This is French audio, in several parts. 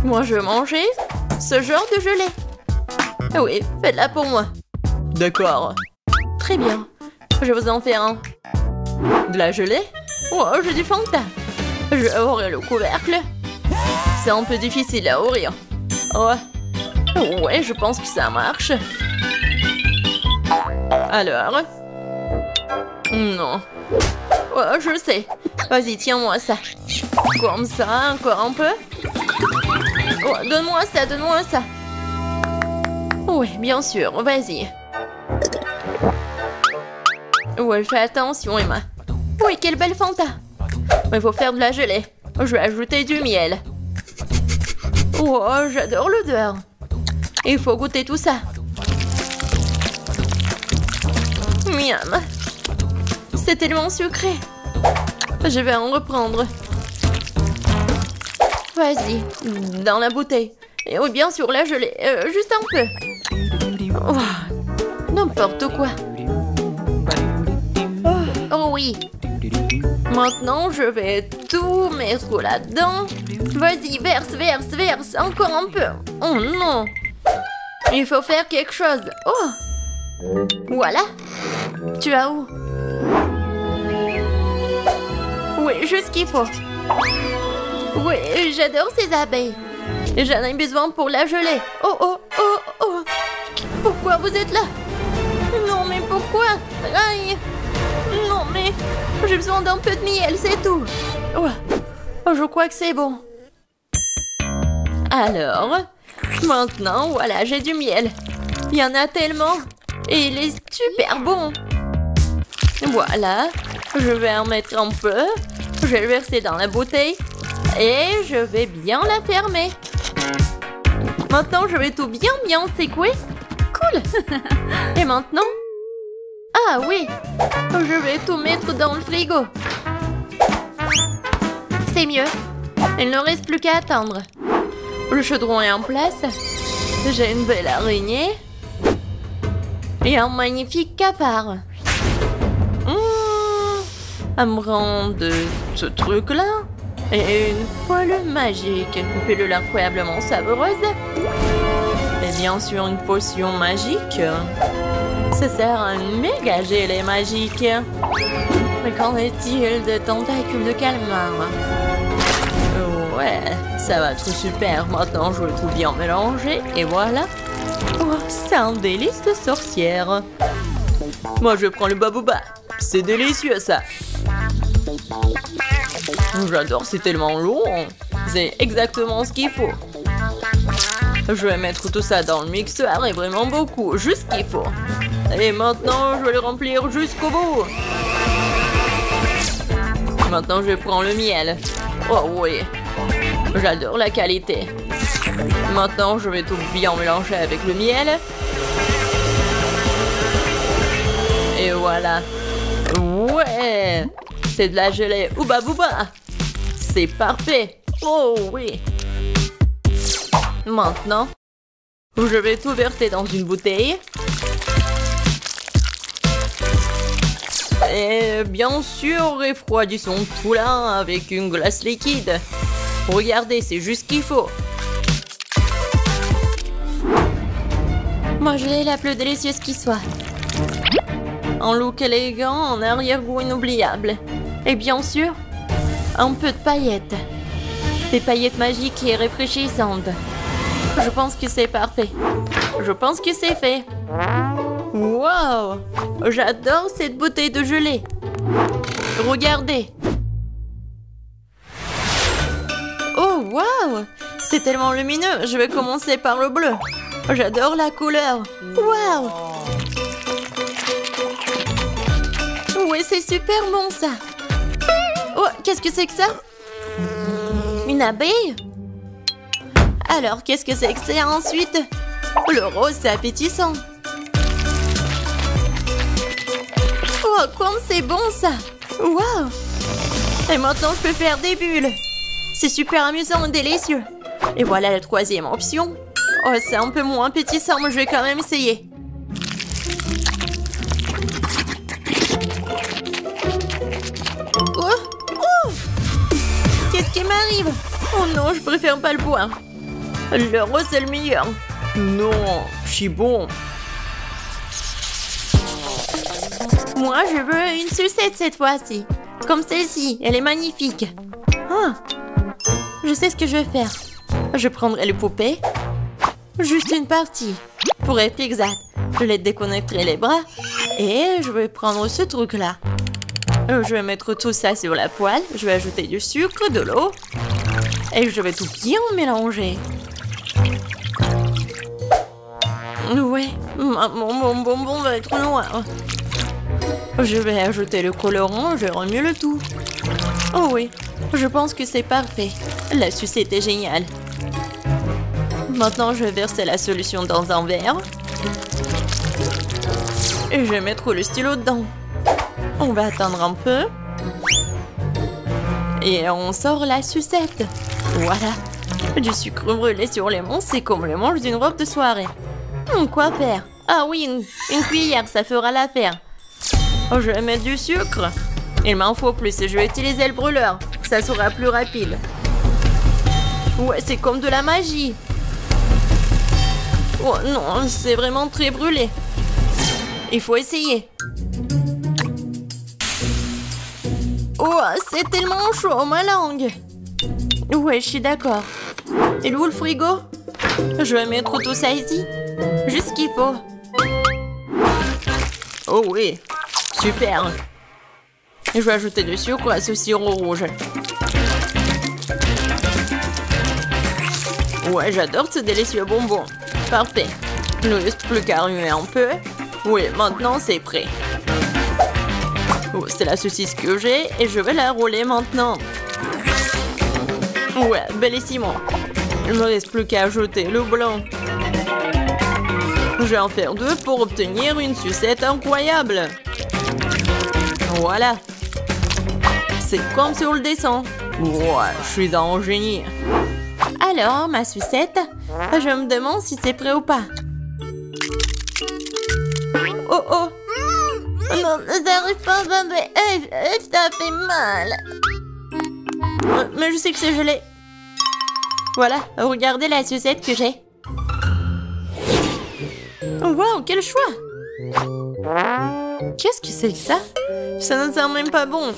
Moi, je veux manger ce genre de gelée. Oui, faites-la pour moi. D'accord. Très bien. Je vous en fais un. De la gelée? Oh, j'ai du Fanta. Je vais ouvrir le couvercle. C'est un peu difficile à ouvrir. Ouais, je pense que ça marche. Alors? Non. Oh, je sais. Vas-y, tiens-moi ça. Comme ça, encore un peu. Oh, donne-moi ça, donne-moi ça. Oui, bien sûr, vas-y. Ouais, fais attention, Emma. Oui, quelle belle Fanta. Il faut faire de la gelée. Je vais ajouter du miel. Oh, j'adore l'odeur. Il faut goûter tout ça. Miam. C'est tellement sucré. Je vais en reprendre. Vas-y, dans la bouteille. Et oui, bien sûr, la gelée. Juste un peu. Oh, n'importe quoi. Oh oui. Maintenant, je vais tout mettre là-dedans. Vas-y, verse, verse, verse. Encore un peu. Oh non. Il faut faire quelque chose. Oh. Voilà. Tu as où? Oui, juste ce qu'il faut. Oui, j'adore ces abeilles. J'en ai besoin pour la gelée. Oh, oh, oh, oh. Pourquoi vous êtes là? Non, mais pourquoi? Aïe. Non, mais j'ai besoin d'un peu de miel, c'est tout. Oh, je crois que c'est bon. Alors, maintenant, voilà, j'ai du miel. Il y en a tellement. Et il est super bon. Voilà, je vais en mettre un peu. Je vais le verser dans la bouteille. Et je vais bien la fermer. Maintenant, je vais tout bien secouer. Cool. Et maintenant? Ah oui, je vais tout mettre dans le frigo. C'est mieux. Il ne reste plus qu'à attendre. Le chaudron est en place. J'ai une belle araignée. Et un magnifique cafard. Un brin de ce truc-là. Et une poêle magique. Une pilule incroyablement savoureuse. Et bien sûr une potion magique. Ça sert à un méga gelée magique. Mais qu'en est-il de tentacules de calmar? Ouais, ça va être super. Maintenant, je vais tout bien mélanger. Et voilà. Oh, c'est un délice de sorcière. Moi, je prends le babouba. C'est délicieux, ça. J'adore, c'est tellement long. C'est exactement ce qu'il faut. Je vais mettre tout ça dans le mixeur et vraiment beaucoup, juste ce qu'il faut. Et maintenant, je vais le remplir jusqu'au bout. Maintenant, je prends le miel. Oh oui, j'adore la qualité. Maintenant, je vais tout bien mélanger avec le miel. Et voilà. Ouais, c'est de la gelée Ouba Booba. C'est parfait. Oh oui. Maintenant, je vais tout verser dans une bouteille. Et bien sûr, refroidissons tout là avec une glace liquide. Regardez, c'est juste ce qu'il faut. Moi, j'ai la plus délicieuse qui soit. Un look élégant, un arrière-goût inoubliable. Et bien sûr, un peu de paillettes. Des paillettes magiques et rafraîchissantes. Je pense que c'est parfait. Je pense que c'est fait. Wow! J'adore cette bouteille de gelée. Regardez. Oh, wow! C'est tellement lumineux. Je vais commencer par le bleu. J'adore la couleur. Wow! Oui, c'est super bon, ça. Oh, qu'est-ce que c'est que ça? Une abeille? Alors, qu'est-ce que c'est que ça ensuite? Le rose, c'est appétissant. Oh, comme c'est bon, ça. Wow! Et maintenant, je peux faire des bulles. C'est super amusant et délicieux. Et voilà la troisième option. Oh, c'est un peu moins appétissant, mais je vais quand même essayer. Oh! Oh! Qu'est-ce qui m'arrive? Oh non, je préfère pas le boire. Le rose c'est le meilleur. Non, je suis bon. Moi, je veux une sucette cette fois-ci. Comme celle-ci, elle est magnifique. Ah, je sais ce que je vais faire. Je prendrai les poupées. Juste une partie. Pour être exact, je les déconnecterai les bras. Et je vais prendre ce truc-là. Je vais mettre tout ça sur la poêle. Je vais ajouter du sucre, de l'eau. Et je vais tout bien mélanger. Ouais, mon bonbon va être noir. Je vais ajouter le colorant, je remue le tout. Oh oui, je pense que c'est parfait. La sucette est géniale. Maintenant, je vais verser la solution dans un verre. Et je vais mettre le stylo dedans. On va attendre un peu. Et on sort la sucette. Voilà. Du sucre brûlé sur les mains, c'est comme le manche d'une robe de soirée. Quoi faire? Ah oui, une cuillère, ça fera l'affaire. Oh, je vais mettre du sucre. Il m'en faut plus, je vais utiliser le brûleur. Ça sera plus rapide. Ouais, c'est comme de la magie. Oh non, c'est vraiment très brûlé. Il faut essayer. Oh, c'est tellement chaud, ma langue. Ouais, je suis d'accord. Et où le frigo? Je vais mettre tout ça ici. Juste ce qu'il faut. Oh oui, super. Et je vais ajouter du sucre à ce sirop rouge. Ouais, j'adore ce délicieux bonbon. Parfait. Il ne reste plus qu'à remuer un peu. Oui, maintenant c'est prêt. Oh, c'est la saucisse que j'ai et je vais la rouler maintenant. Ouais, bellissimo. Il ne me reste plus qu'à ajouter le blanc. Je vais en faire 2 pour obtenir une sucette incroyable. Voilà. C'est comme sur le dessin. Ouais, je suis un génie. Alors, ma sucette, je me demande si c'est prêt ou pas. Oh oh. Non, ça n'arrive pas, ça fait mal. Mais je sais que c'est gelé. Voilà, regardez la sucette que j'ai. Wow, quel choix! Qu'est-ce que c'est que ça? Ça ne sent même pas bon.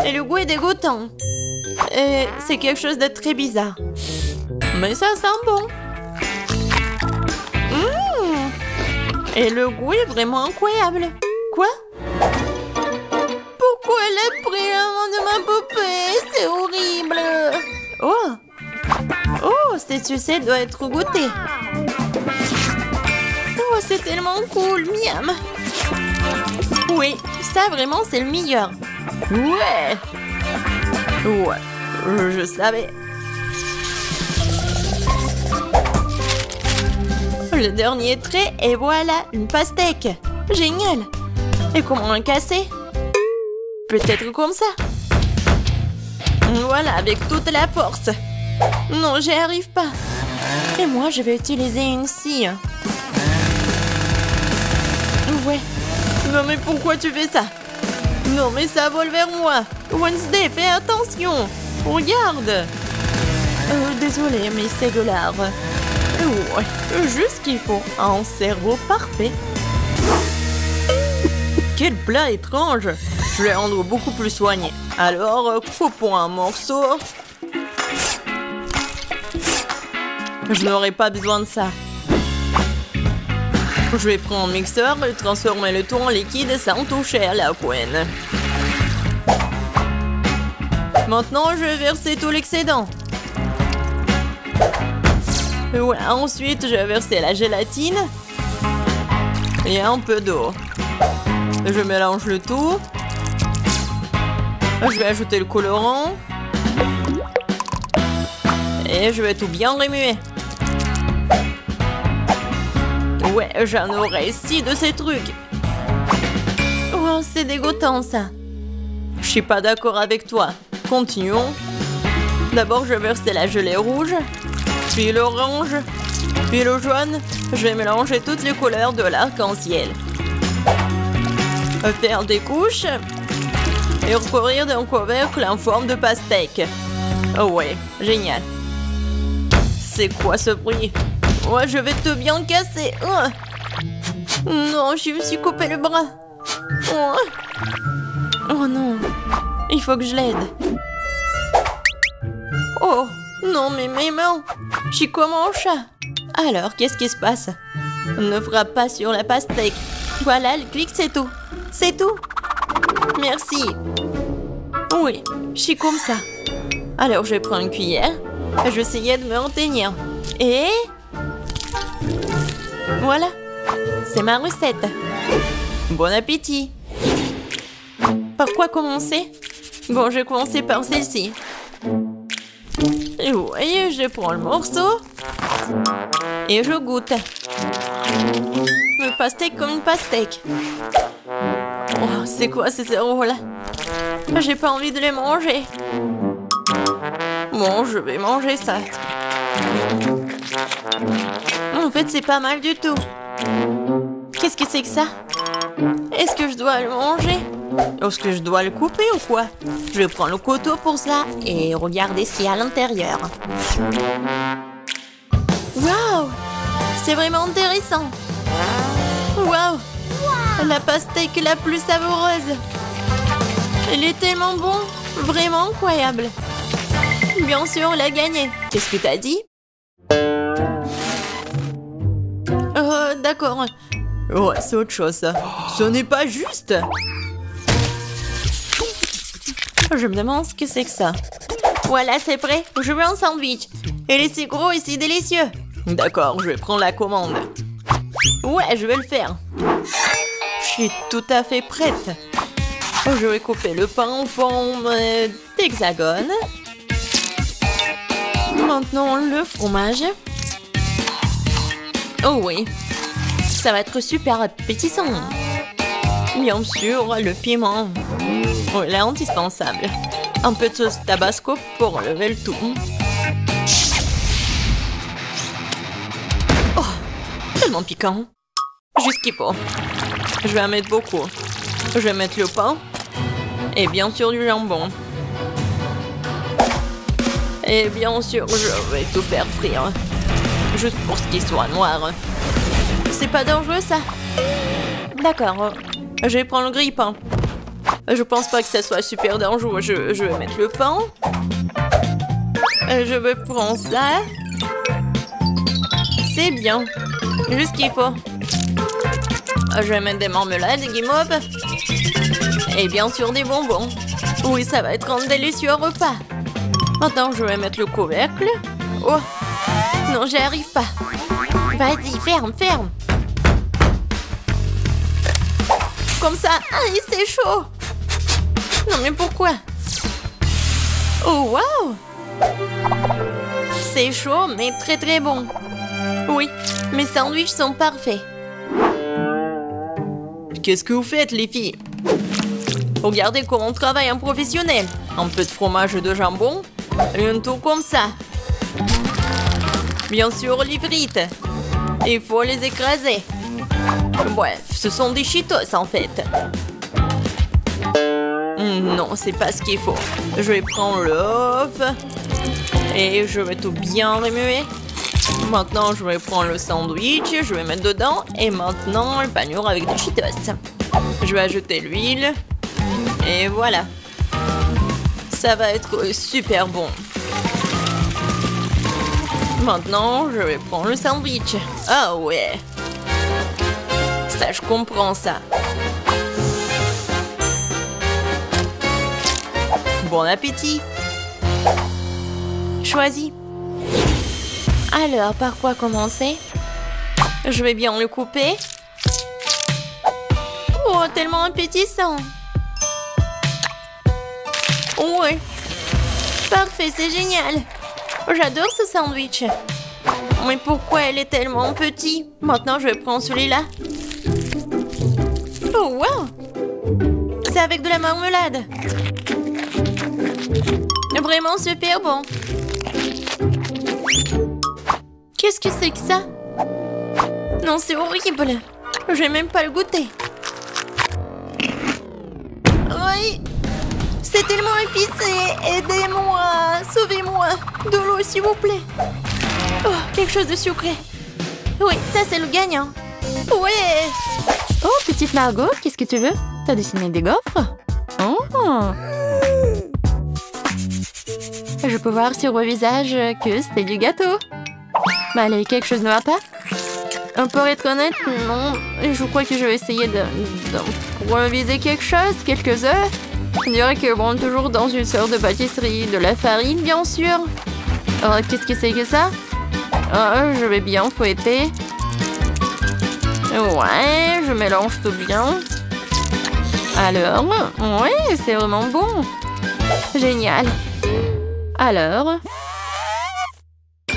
Et le goût est dégoûtant. Et c'est quelque chose de très bizarre. Mais ça sent bon. Et le goût est vraiment incroyable. Quoi? Pourquoi elle a pris la main de ma poupée? C'est horrible. Oh! Oh, cette sucette doit être goûtée. Oh, c'est tellement cool, miam. Oui, ça vraiment c'est le meilleur. Ouais. Ouais, je savais. Le dernier trait et voilà, une pastèque. Génial. Et comment la casser? Peut-être comme ça. Voilà, avec toute la force. Non, j'y arrive pas. Et moi, je vais utiliser une scie. Ouais. Non, mais pourquoi tu fais ça? Non, mais ça vole vers moi. Wednesday, fais attention. Regarde. Désolée, mais c'est de l'art. Ouais, juste ce qu'il faut. Un cerveau parfait. Quel plat étrange. Je vais rendre beaucoup plus soigné. Alors, coupons un morceau. Je n'aurai pas besoin de ça. Je vais prendre un mixeur et transformer le tout en liquide sans toucher à la couenne. Maintenant, je vais verser tout l'excédent. Ouais, ensuite, je vais verser la gélatine et un peu d'eau. Je mélange le tout. Je vais ajouter le colorant. Et je vais tout bien remuer. Ouais, j'en aurai 6 de ces trucs. Oh, c'est dégoûtant ça. Je suis pas d'accord avec toi. Continuons. D'abord, je vais verser la gelée rouge, puis l'orange, puis le jaune. Je vais mélanger toutes les couleurs de l'arc-en-ciel. Faire des couches et recouvrir d'un couvercle en forme de pastèque. Oh ouais, génial. C'est quoi ce bruit? Ouais, je vais te bien casser. Non, je me suis coupé le bras. Oh non, il faut que je l'aide. Oh, non, mais mes mains. Je suis comme un chat. Alors, qu'est-ce qui se passe? Ne frappe pas sur la pastèque. Voilà, elle clique, c'est tout. C'est tout. Merci. Oui, je suis comme ça. Alors, je prends une cuillère. Je vais essayer de me retenir. Et... voilà. C'est ma recette. Bon appétit. Par quoi commencer? Bon, je vais commencer par celle-ci. Et vous voyez, je prends le morceau. Et je goûte. Le pastèque comme une pastèque. Oh, c'est quoi ces zéros-là? J'ai pas envie de les manger. Bon, je vais manger ça. En fait, c'est pas mal du tout. Qu'est-ce que c'est que ça? Est-ce que je dois le manger? Est-ce que je dois le couper ou quoi? Je vais prendre le couteau pour ça et regarder ce qu'il y a à l'intérieur. Waouh! C'est vraiment intéressant. Waouh! La pastèque la plus savoureuse. Elle est tellement bon, vraiment incroyable. Bien sûr, on l'a gagné. Qu'est-ce que t'as dit? D'accord. Ouais, c'est autre chose, ça. Ce n'est pas juste. Je me demande ce que c'est que ça. Voilà, c'est prêt. Je veux un sandwich. Il est si gros et si délicieux. D'accord, je vais prendre la commande. Ouais, je vais le faire. Je suis tout à fait prête. Je vais couper le pain en forme d'hexagone. Maintenant, le fromage. Oh oui, ça va être super appétissant. Bien sûr, le piment. Voilà, indispensable. Un peu de sauce tabasco pour lever le tout. Oh, tellement piquant. Juste qu'il faut. Je vais en mettre beaucoup. Je vais mettre le pain. Et bien sûr du jambon. Et bien sûr, je vais tout faire frire. Juste pour ce qu'il soit noir. C'est pas dangereux, ça? D'accord. Je vais prendre le grille-pain. Je pense pas que ça soit super dangereux. Je vais mettre le pain. Je vais prendre ça. C'est bien. Juste ce qu'il faut. Je vais mettre des marmelades, des guimauves. Et bien sûr des bonbons. Oui, ça va être un délicieux repas. Maintenant, je vais mettre le couvercle. Oh! Non, j'y arrive pas. Vas-y, ferme, ferme. Comme ça. Aïe, c'est chaud. Non, mais pourquoi? Oh, waouh! C'est chaud, mais très très bon. Oui, mes sandwichs sont parfaits. Qu'est-ce que vous faites, les filles? Regardez comment on travaille un professionnel. Un peu de fromage et de jambon. Et un tout comme ça. Bien sûr, les frites. Il faut les écraser. Bref, ce sont des Cheetos en fait. Non, c'est pas ce qu'il faut. Je vais prendre l'œuf. Et je vais tout bien remuer. Maintenant, je vais prendre le sandwich. Je vais mettre dedans. Et maintenant, le panure avec des Cheetos. Je vais ajouter l'huile. Et voilà. Ça va être super bon. Maintenant, je vais prendre le sandwich. Ah ouais. Ça, je comprends ça. Bon appétit. Choisis. Alors, par quoi commencer? Je vais bien le couper. Oh, tellement appétissant. Ouais. Parfait, c'est génial. J'adore ce sandwich. Mais pourquoi elle est tellement petite? Maintenant, je vais prendre celui-là. Oh, wow! C'est avec de la marmelade. Vraiment super bon. Qu'est-ce que c'est que ça? Non, c'est horrible. Je vais même pas le goûter. Oui. C'est tellement épicé. Aidez-moi. Sauvez-moi. De l'eau, s'il vous plaît. Oh, quelque chose de sucré. Oui, ça c'est le gagnant. Ouais. Oh, petite Margot, qu'est-ce que tu veux? T'as dessiné des gaufres? Oh. Je peux voir sur vos visages que c'était du gâteau. Mais allez, quelque chose ne va pas? Pour être honnête, non. Je crois que je vais essayer d'improviser quelque chose, quelques œufs. On dirait que bon, toujours dans une sorte de pâtisserie, de la farine, bien sûr. Oh, qu'est-ce que c'est que ça? Oh, je vais bien fouetter. Ouais, je mélange tout bien. Alors, ouais, c'est vraiment bon. Génial. Alors...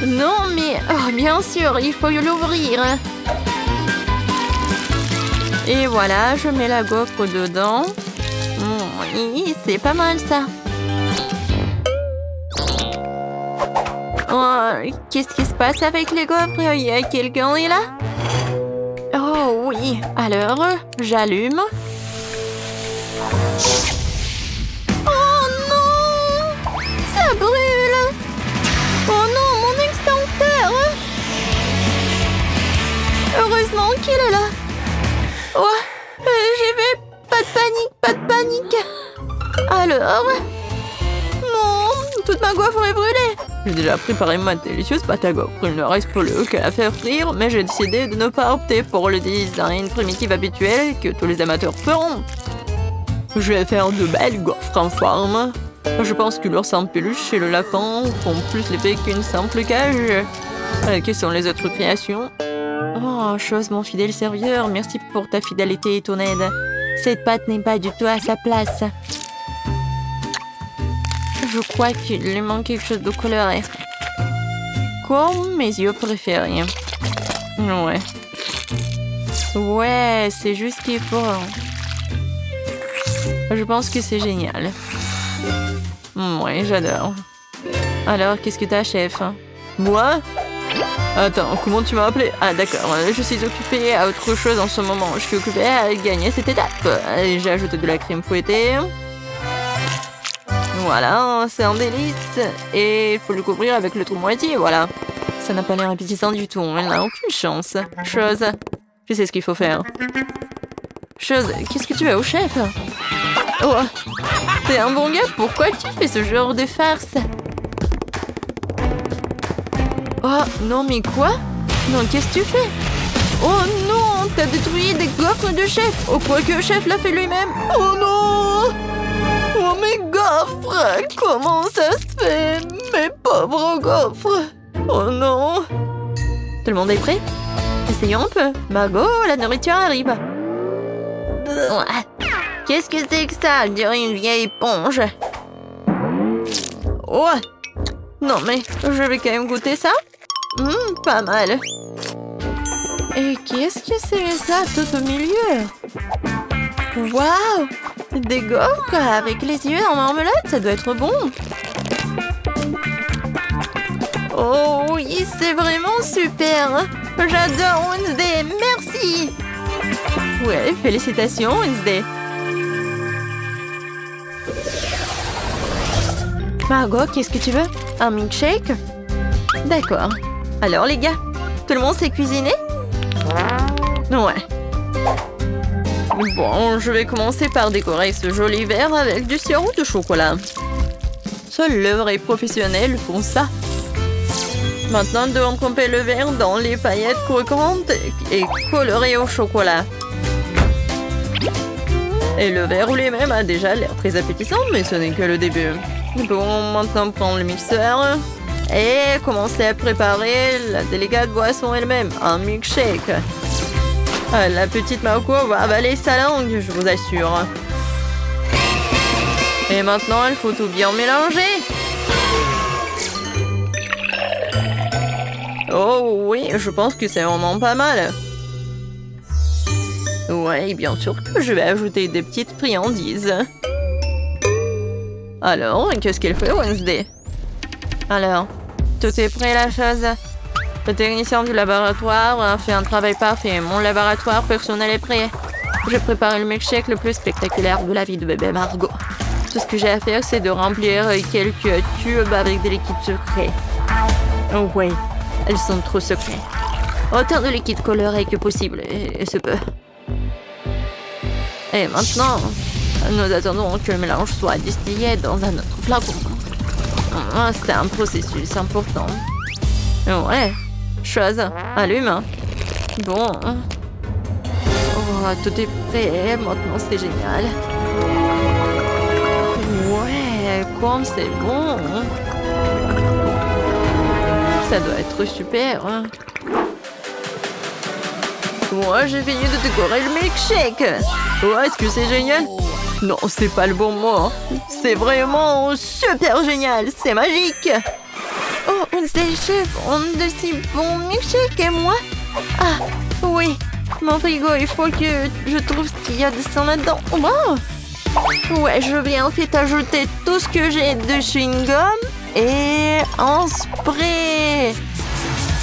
Non, mais... Oh, bien sûr, il faut l'ouvrir. Et voilà, je mets la gaufre dedans. Oui, c'est pas mal, ça. Oh, qu'est-ce qui se passe avec les gaufres? Il y a quelqu'un est là? Oh, oui. Alors, j'allume. Oh, non! Ça brûle! Oh non, mon extincteur! Heureusement qu'il est là. Oh, j'y vais. Pas de panique. Alors? Non, toute ma gaufre est brûlée. J'ai déjà préparé ma délicieuse pâte à gaufre. Il ne reste plus qu'à la faire frire, mais j'ai décidé de ne pas opter pour le design primitif habituel que tous les amateurs feront. Je vais faire de belles gaufres en forme. Je pense que l'ours en peluche et le lapin font plus l'effet qu'une simple cage. Quelles sont les autres créations? Oh, chose, mon fidèle serviteur, merci pour ta fidélité et ton aide. Cette pâte n'est pas du tout à sa place. Je crois qu'il lui manque quelque chose de coloré. Comme mes yeux préférés. Ouais. Ouais, c'est juste qu'il faut... Je pense que c'est génial. Ouais, j'adore. Alors, qu'est-ce que t'as, chef? Moi? Attends, comment tu m'as appelé? Ah, d'accord, je suis occupée à autre chose en ce moment. Je suis occupée à gagner cette étape. J'ai ajouté de la crème fouettée. Voilà, c'est un délice. Et il faut le couvrir avec l'autre moitié, voilà. Ça n'a pas l'air appétissant du tout, elle n'a aucune chance. Chose, je sais ce qu'il faut faire. Chose, qu'est-ce que tu as au chef? Oh, t'es un bon gars, pourquoi tu fais ce genre de farce? Oh, non, mais quoi? Non, qu'est-ce que tu fais? Oh non, t'as détruit des gaufres de chef. Oh, quoi que chef l'a fait lui-même. Oh non! Oh, mes gaufres! Comment ça se fait? Mes pauvres gaufres! Oh non! Tout le monde est prêt? Essayons un peu. Margot, la nourriture arrive. Qu'est-ce que c'est que ça? On dirait une vieille éponge. Oh! Non mais, je vais quand même goûter ça. Pas mal. Et qu'est-ce que c'est ça tout au milieu? Waouh! Des gaufres avec les yeux en marmelade, ça doit être bon. Oh oui, c'est vraiment super. J'adore Wednesday, merci. Ouais, félicitations Wednesday. Margot, qu'est-ce que tu veux? Un milkshake? D'accord. Alors les gars, tout le monde sait cuisiner? Ouais. Bon, je vais commencer par décorer ce joli verre avec du sirop de chocolat. Seuls les vrais professionnels font ça. Maintenant, nous devons tremper le verre dans les paillettes croquantes et colorées au chocolat. Et le verre lui-même a déjà l'air très appétissant, mais ce n'est que le début. Bon, maintenant prendre le mixeur et commencer à préparer la délicate boisson elle-même, un milkshake. La petite Margot va avaler sa langue, je vous assure. Et maintenant, il faut tout bien mélanger. Oh oui, je pense que c'est vraiment pas mal. Ouais, bien sûr que je vais ajouter des petites friandises. Alors, qu'est-ce qu'elle fait, Wednesday? Alors, tout est prêt, la chose? Le technicien du laboratoire a fait un travail parfait. Mon laboratoire personnel est prêt. J'ai préparé le milkshake le plus spectaculaire de la vie de bébé Margot. Tout ce que j'ai à faire, c'est de remplir quelques tubes avec des liquides sucrés. Oh oui. Elles sont trop secrètes. Autant de liquide coloré que possible, et ce peu. Et maintenant, nous attendons que le mélange soit distillé dans un autre flacon. C'est un processus important. Ouais, chose, allume. Bon. Oh, tout est prêt, maintenant c'est génial. Ouais, comme c'est bon. Ça doit être super. Moi, j'ai fini de décorer le milkshake. Ouais, est-ce que c'est génial? Non, c'est pas le bon mot. C'est vraiment super génial. C'est magique. Oh, c'est le chef. On de si bon milkshake et moi. Ah, oui. Mon frigo, il faut que je trouve ce qu'il y a de ça là-dedans. Wow. Ouais, je vais en fait ajouter tout ce que j'ai de chewing-gum et un spray.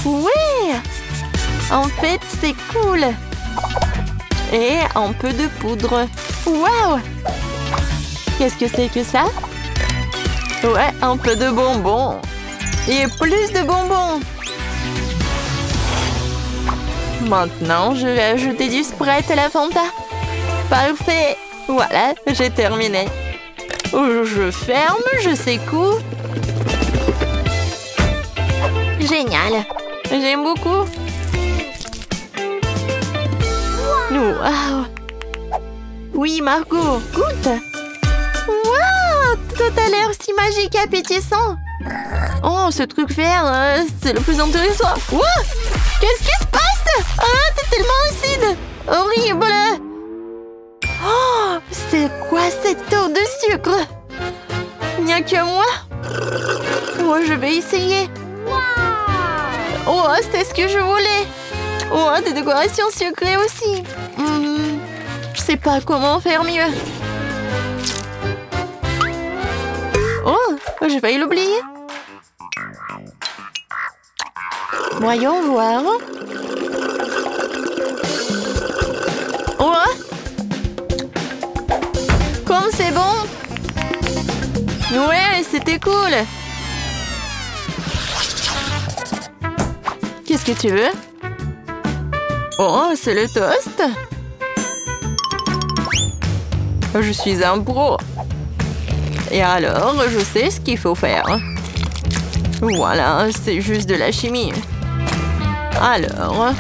Ouais. En fait, c'est cool. Et un peu de poudre. Waouh! Qu'est-ce que c'est que ça? Ouais, un peu de bonbons. Et plus de bonbons. Maintenant, je vais ajouter du Sprite à la Fanta. Parfait. Voilà, j'ai terminé. Je ferme, je secoue. Génial. J'aime beaucoup. Wow. Oui, Margot, goûte. Wow, tout a l'air si magique et appétissant. Oh, ce truc vert, c'est le plus intéressant. Wow, qu'est-ce qui se passe? Ah, t'es tellement acide. Horrible. Oh, c'est quoi cette eau de sucre? Il n'y a que moi. Oh, je vais essayer. Oh, c'est ce que je voulais. Oh, des décorations sucrées aussi. Je sais pas comment faire mieux. Oh, j'ai failli l'oublier. Voyons voir. Oh, comme c'est bon. Ouais, c'était cool. Qu'est-ce que tu veux? Oh, c'est le toast. Je suis un pro. Et alors, je sais ce qu'il faut faire. Voilà, c'est juste de la chimie. Alors,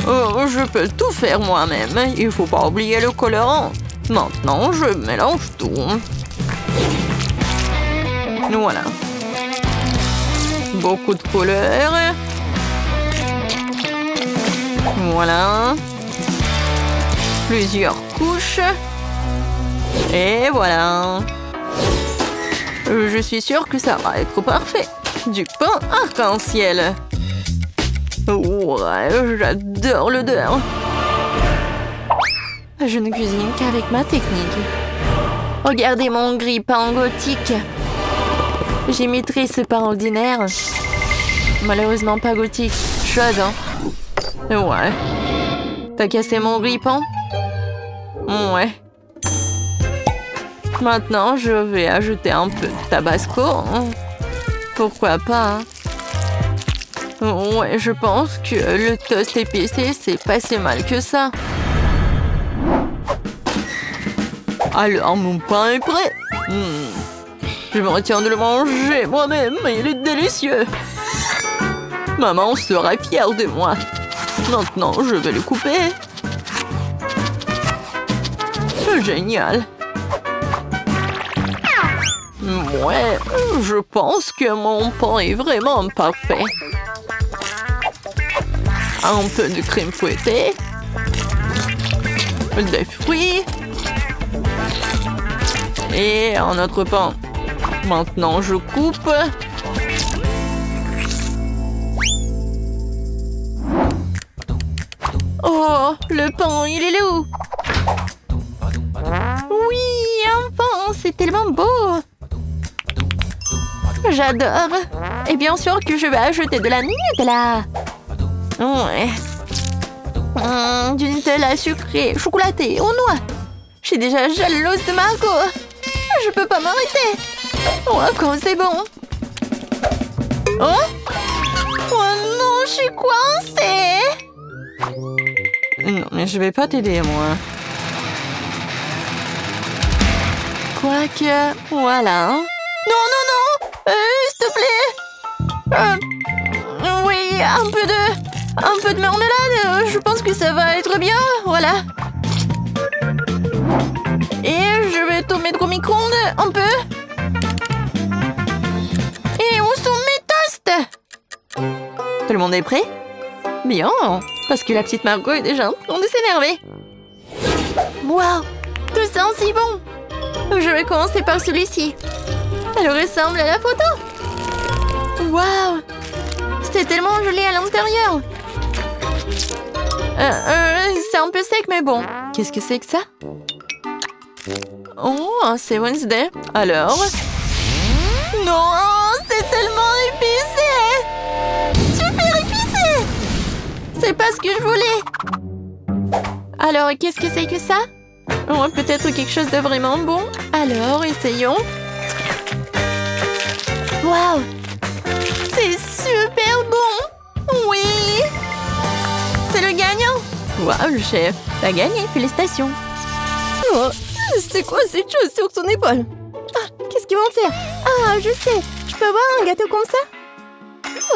je peux tout faire moi-même. Il faut pas oublier le colorant. Maintenant, je mélange tout. Voilà. Beaucoup de couleurs. Voilà. Plusieurs couches. Et voilà. Je suis sûre que ça va être parfait. Du pain arc-en-ciel. Ouais, j'adore l'odeur. Je ne cuisine qu'avec ma technique. Regardez mon grille-pain gothique. J'imiterai ce pain ordinaire. Malheureusement pas gothique. Chose, hein. Ouais. T'as cassé mon grille-pain? Ouais. Maintenant, je vais ajouter un peu de tabasco. Pourquoi pas, hein? Ouais, je pense que le toast épicé, c'est pas si mal que ça. Alors, mon pain est prêt. Je me retiens de le manger moi-même, il est délicieux. Maman sera fière de moi. Maintenant, je vais le couper. Génial. Ouais, je pense que mon pain est vraiment parfait. Un peu de crème fouettée. Des fruits. Et un autre pain. Maintenant, je coupe. Oh, le pain, il est là où? Oui, un pain, c'est tellement beau. J'adore. Et bien sûr que je vais ajouter de la Nutella. Ouais. Du Nutella sucré, chocolaté, aux noix. Je suis déjà jalouse de Margot. Je peux pas m'arrêter. Oh, comme c'est bon. Oh? Oh coincée. Non, mais je vais pas t'aider, moi. Quoique, voilà. Non, non, non. S'il te plaît. Oui, un peu de marmelade. Je pense que ça va être bien. Voilà. Et je vais tout mettre au micro-ondes un peu. Et où sont mes toasts? Tout le monde est prêt? Bien, parce que la petite Margot est déjà en train de s'énerver. Waouh, tout ça si bon. Je vais commencer par celui-ci. Elle ressemble à la photo. Waouh, c'est tellement joli à l'intérieur. C'est un peu sec, mais bon. Qu'est-ce que c'est que ça? Oh, c'est Wednesday. Alors? Non, c'est tellement épicé. Super épicé. C'est pas ce que je voulais. Alors, qu'est-ce que c'est que ça? Oh, peut-être quelque chose de vraiment bon. Alors, essayons. Waouh! C'est super bon! Oui! C'est le gagnant! Waouh, le chef! T'as gagné, félicitations! Oh, c'est quoi cette chose sur son épaule? Ah, qu'est-ce qu'ils vont faire? Ah, je sais! Je peux avoir un gâteau comme ça?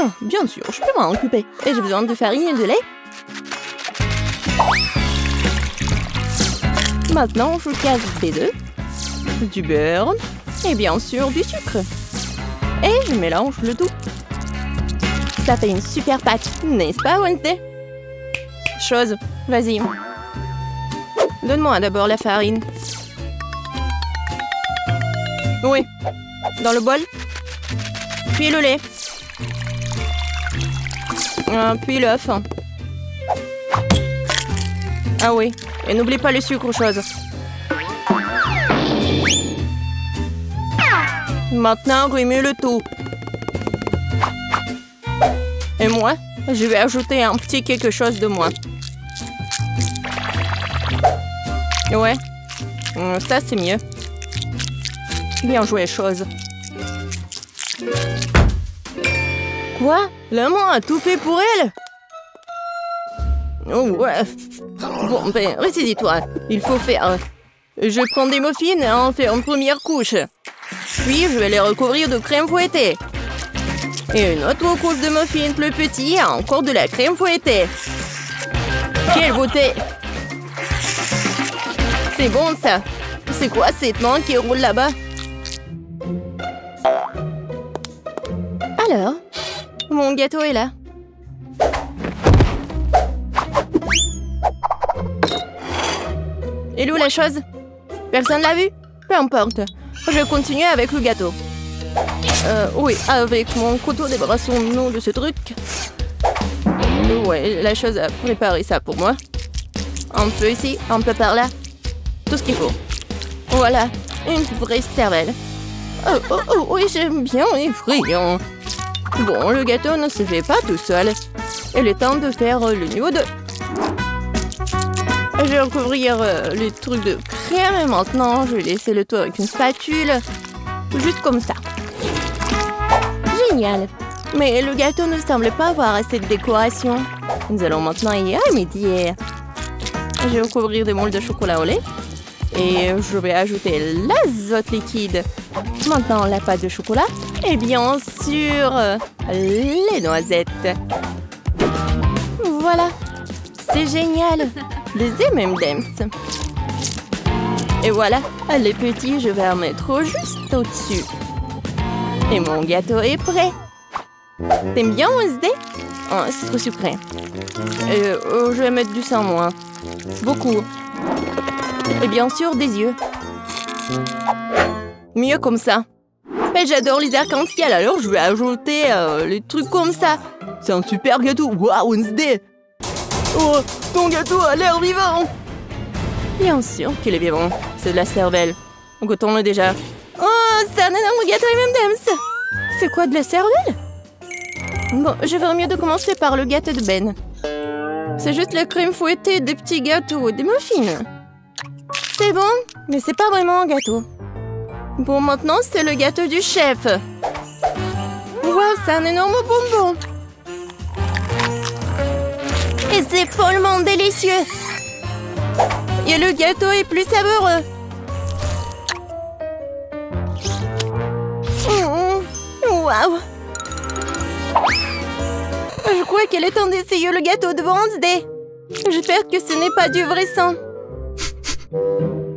Oh, bien sûr, je peux m'en occuper. Et j'ai besoin de farine et de lait. Maintenant, je casse des œufs, du beurre et bien sûr du sucre. Et je mélange le tout. Ça fait une super pâte, n'est-ce pas, Wednesday? Chose, vas-y. Donne-moi d'abord la farine. Oui, dans le bol. Puis le lait. Puis l'œuf. Ah oui, et n'oublie pas le sucre, chose. Maintenant, remue le tout. Et moi, je vais ajouter un petit quelque chose de moi. Ouais, ça c'est mieux. Bien joué, chose. Quoi? La main a tout fait pour elle? Oh ouais. Bon, ben, ressaisis-toi. Il faut faire... Je prends des muffins et en fais une première couche. Puis, je vais les recouvrir de crème fouettée. Et une autre couche de muffins plus petit et encore de la crème fouettée. Quelle beauté! C'est bon, ça. C'est quoi cette main qui roule là-bas? Alors, mon gâteau est là. Et où la chose? Personne l'a vu? Peu importe. Je continue avec le gâteau. Oui, avec mon couteau, débarrassons-nous de ce truc. Ouais, la chose a préparé ça pour moi. Un peu ici, un peu par là. Tout ce qu'il faut. Voilà, une vraie cervelle. Oh, oui, j'aime bien les friands. Bon, le gâteau ne se fait pas tout seul. Il est temps de faire le niveau 2. Je vais recouvrir les trucs de crème et maintenant je vais laisser le tout avec une spatule. Juste comme ça. Génial. Mais le gâteau ne semble pas avoir assez de décoration. Nous allons maintenant y remédier. Je vais recouvrir des moules de chocolat au lait. Et je vais ajouter l'azote liquide. Maintenant la pâte de chocolat. Et bien sûr, les noisettes. Voilà. C'est génial. Des M&M's. Et voilà, les petits, je vais en mettre juste au-dessus. Et mon gâteau est prêt. T'aimes bien, Wednesday? Oh, c'est trop sucré. Je vais mettre du sang, moi. Beaucoup. Et bien sûr, des yeux. Mieux comme ça. Et j'adore les arcs-en-ciel, alors je vais ajouter les trucs comme ça. C'est un super gâteau. Waouh, Wednesday! Oh, ton gâteau a l'air vivant! Bien sûr qu'il est vivant. C'est de la cervelle. Goûtons-le déjà. Oh, c'est un énorme gâteau M&M's! C'est quoi, de la cervelle? Bon, je ferais mieux de commencer par le gâteau de Ben. C'est juste la crème fouettée des petits gâteaux et des muffins. C'est bon, mais c'est pas vraiment un gâteau. Bon, maintenant, c'est le gâteau du chef. Wow, c'est un énorme bonbon. C'est follement délicieux. Et le gâteau est plus savoureux. Waouh! Je crois qu'il est temps d'essayer le gâteau de Wednesday. J'espère que ce n'est pas du vrai sang.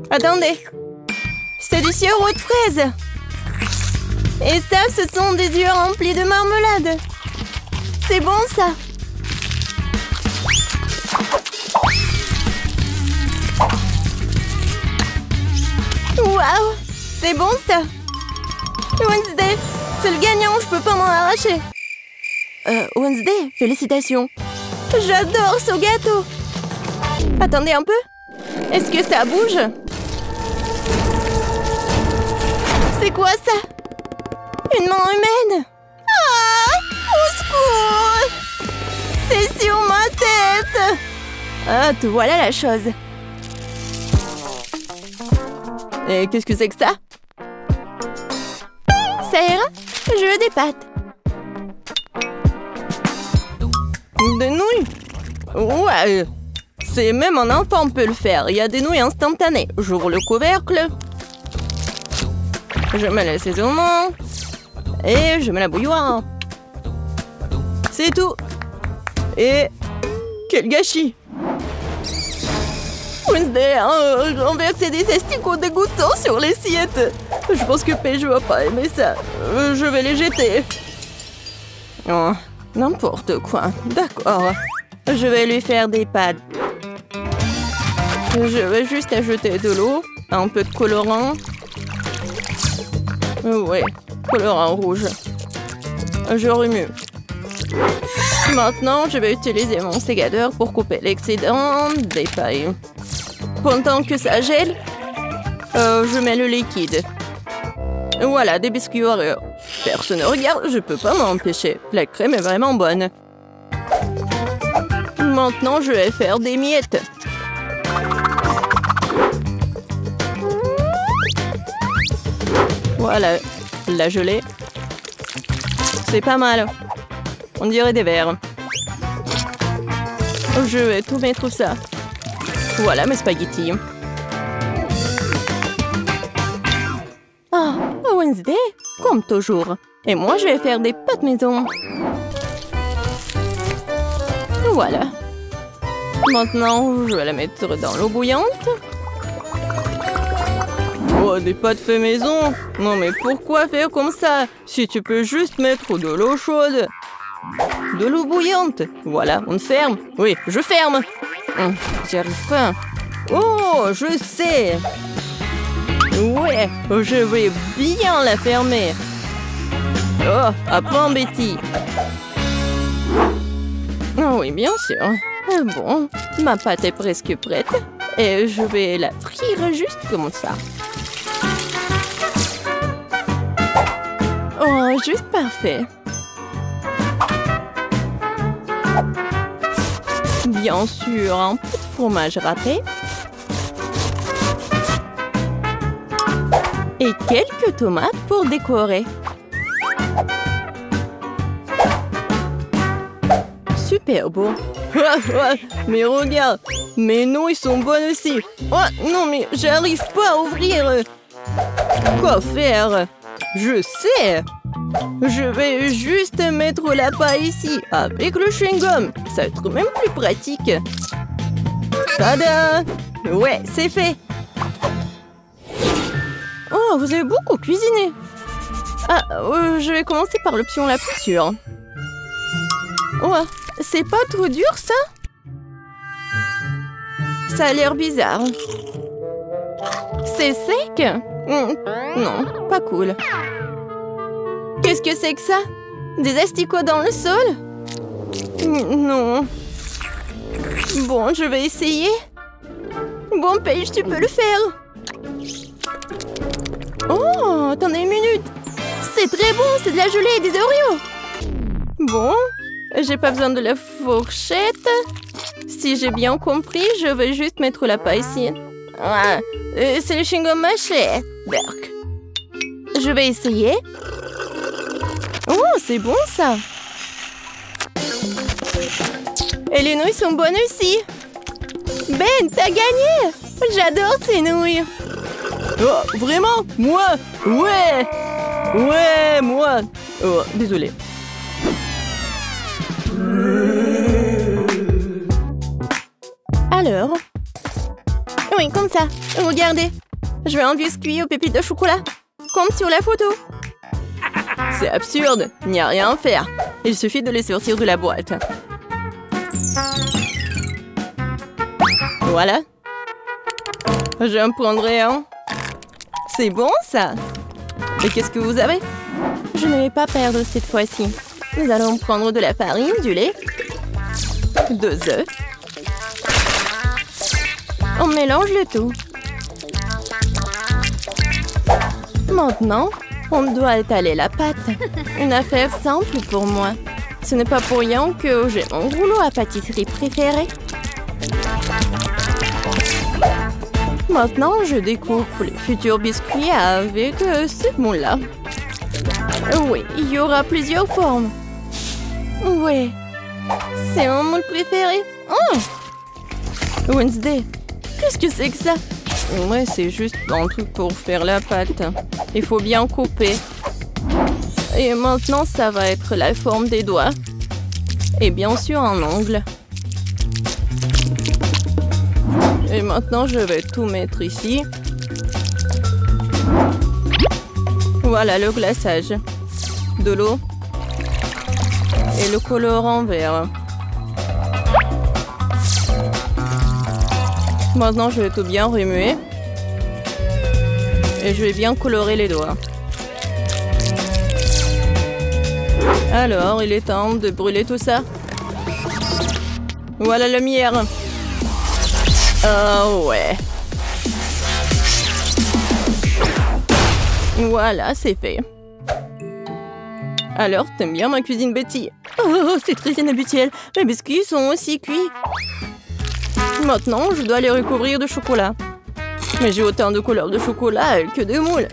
Attendez. C'est du sirop de fraise. Et ça, ce sont des yeux remplis de marmelade. C'est bon, ça. Waouh! C'est bon, ça. Wednesday, c'est le gagnant, je peux pas m'en arracher. Wednesday, félicitations. J'adore ce gâteau. Attendez un peu. Est-ce que ça bouge? C'est quoi ça? Une main humaine? Ah! Au secours! C'est sur ma tête! Ah, te voilà la chose. Et qu'est-ce que c'est que ça? Ça ira? Je veux des pâtes. Des nouilles? Ouais. C'est même un enfant peut le faire. Il y a des nouilles instantanées. J'ouvre le couvercle. Je mets l'assaisonnement. Et je mets la bouilloire. C'est tout. Et... quel gâchis! Wednesday a renversé des asticots dégoûtants sur l'assiette. Je pense que Paige va pas aimer ça. Je vais les jeter. Oh, n'importe quoi. D'accord. Je vais lui faire des pâtes. Je vais juste ajouter de l'eau, un peu de colorant. Ouais, colorant rouge. Je remue. Maintenant, je vais utiliser mon sécateur pour couper l'excédent des pailles. Pendant que ça gèle, je mets le liquide. Voilà, des biscuits Oreo. Personne ne regarde, je peux pas m'empêcher. La crème est vraiment bonne. Maintenant, je vais faire des miettes. Voilà, la gelée. C'est pas mal. On dirait des verres. Je vais tout mettre ça. Voilà mes spaghettis. Ah, Wednesday, comme toujours. Et moi, je vais faire des pâtes maison. Voilà. Maintenant, je vais la mettre dans l'eau bouillante. Oh, des pâtes fait maison? Non, mais pourquoi faire comme ça? Si tu peux juste mettre de l'eau chaude. De l'eau bouillante. Voilà, on ferme. Oui, je ferme. J'y arrive pas. Oh, je sais. Ouais, je vais bien la fermer. Oh, apprends Betty. Oh oui, bien sûr. Bon, ma pâte est presque prête. Et je vais la frire juste comme ça. Oh, juste parfait. Bien sûr, un peu de fromage râpé. Et quelques tomates pour décorer. Super beau. Mais regarde, mes nouilles sont bonnes aussi. Oh non, mais j'arrive pas à ouvrir. Quoi faire? Je sais. Je vais juste mettre la paille ici avec le chewing-gum. Ça va être même plus pratique. Tada! Ouais, c'est fait. Oh, vous avez beaucoup cuisiné. Ah, je vais commencer par l'option la plus sûre. Oh, c'est pas trop dur, ça? Ça a l'air bizarre. C'est sec? Non, pas cool. Qu'est-ce que c'est que ça? Des asticots dans le sol? Non. Bon, je vais essayer. Bon, Paige, tu peux le faire. Oh, attendez une minute. C'est très bon, c'est de la gelée et des Oreos. Bon, j'ai pas besoin de la fourchette. Si j'ai bien compris, je vais juste mettre la paille ici. Ah, c'est le chewing-gum mâché. Berk. Je vais essayer. Oh, c'est bon ça. Et les nouilles sont bonnes aussi. Ben, t'as gagné! J'adore ces nouilles. Oh, vraiment? Moi? Ouais! Ouais, moi! Oh, désolé. Alors? Oui, comme ça. Regardez. Je veux un biscuit aux pépites de chocolat. Comme sur la photo. C'est absurde. Il n'y a rien à faire. Il suffit de les sortir de la boîte. Voilà. J'en prendrai un. C'est bon, ça. Et qu'est-ce que vous avez? Je ne vais pas perdre cette fois-ci. Nous allons prendre de la farine, du lait, 2 œufs. On mélange le tout. Maintenant, on doit étaler la pâte. Une affaire simple pour moi. Ce n'est pas pour rien que j'ai mon rouleau à pâtisserie préféré. Maintenant, je découpe les futurs biscuits avec ce moule-là. Oui, il y aura plusieurs formes. Ouais, c'est mon moule préféré. Oh! Wednesday, qu'est-ce que c'est que ça? Ouais, c'est juste un truc pour faire la pâte. Il faut bien couper. Et maintenant, ça va être la forme des doigts. Et bien sûr, un ongle. Et maintenant, je vais tout mettre ici. Voilà le glaçage. De l'eau. Et le colorant vert. Maintenant, je vais tout bien remuer. Et je vais bien colorer les doigts. Alors, il est temps de brûler tout ça. Voilà la lumière. Oh ouais. Voilà, c'est fait. Alors, t'aimes bien ma cuisine, Betty? Oh, c'est très inhabituel. Mes biscuits sont aussi cuits. Maintenant, je dois les recouvrir de chocolat. Mais j'ai autant de couleurs de chocolat que de moules.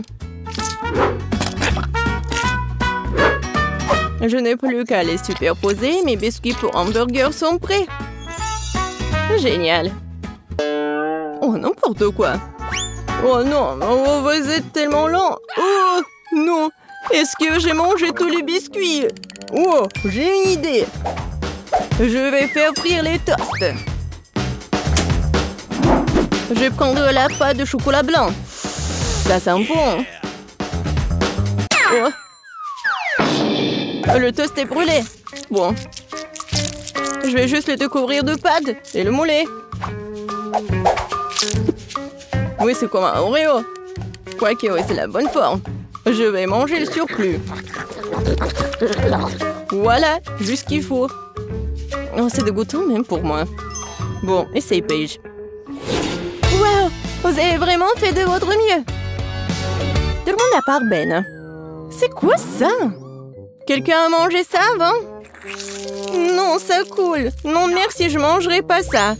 Je n'ai plus qu'à les superposer. Mes biscuits pour hamburger sont prêts. Génial. Oh, n'importe quoi. Oh non, oh, vous êtes tellement lent. Oh non, est-ce que j'ai mangé tous les biscuits? Oh, j'ai une idée. Je vais faire frire les toasts. Je vais prendre la pâte de chocolat blanc. Ça sent bon. Oh. Le toast est brûlé. Bon. Je vais juste le découvrir de pâte et le mouler. Oui, c'est comme un Oreo. Quoique, oui, c'est la bonne forme. Je vais manger le surplus. Voilà, juste ce qu'il faut. Oh, c'est dégoûtant même pour moi. Bon, essaye, Paige. Wow, vous avez vraiment fait de votre mieux. Tout le monde à part Ben. C'est quoi ça? Quelqu'un a mangé ça avant? Non, ça coule. Non, merci, je mangerai pas ça.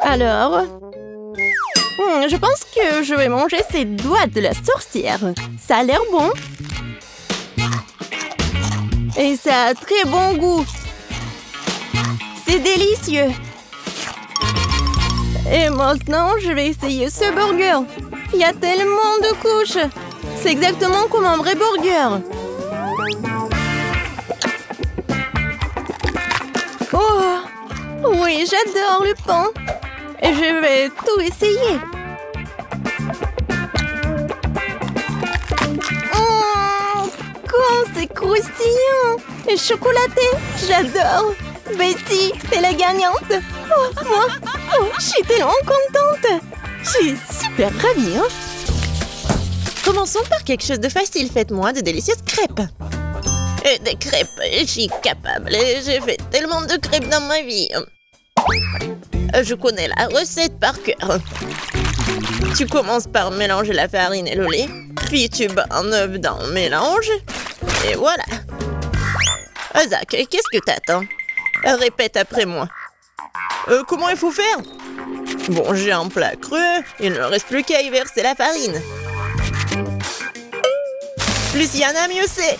Alors... je pense que je vais manger ces doigts de la sorcière. Ça a l'air bon. Et ça a très bon goût. C'est délicieux. Et maintenant, je vais essayer ce burger. Il y a tellement de couches. C'est exactement comme un vrai burger. Oh, oui, j'adore le pain. Et je vais tout essayer. Oh, comme c'est croustillant. Et chocolaté, j'adore. Betty, t'es la gagnante. Oh, moi, je suis tellement contente. Je suis super ravie. Hein? Commençons par quelque chose de facile. Faites-moi de délicieuses crêpes. Des crêpes, je suis capable. J'ai fait tellement de crêpes dans ma vie. Je connais la recette par cœur. Tu commences par mélanger la farine et le lait. Puis tu bats un œuf dans le mélange. Et voilà. Zach, qu'est-ce que t'attends? Répète après moi. Comment il faut faire? Bon, j'ai un plat creux. Il ne reste plus qu'à y verser la farine. Plus il y en a, mieux c'est.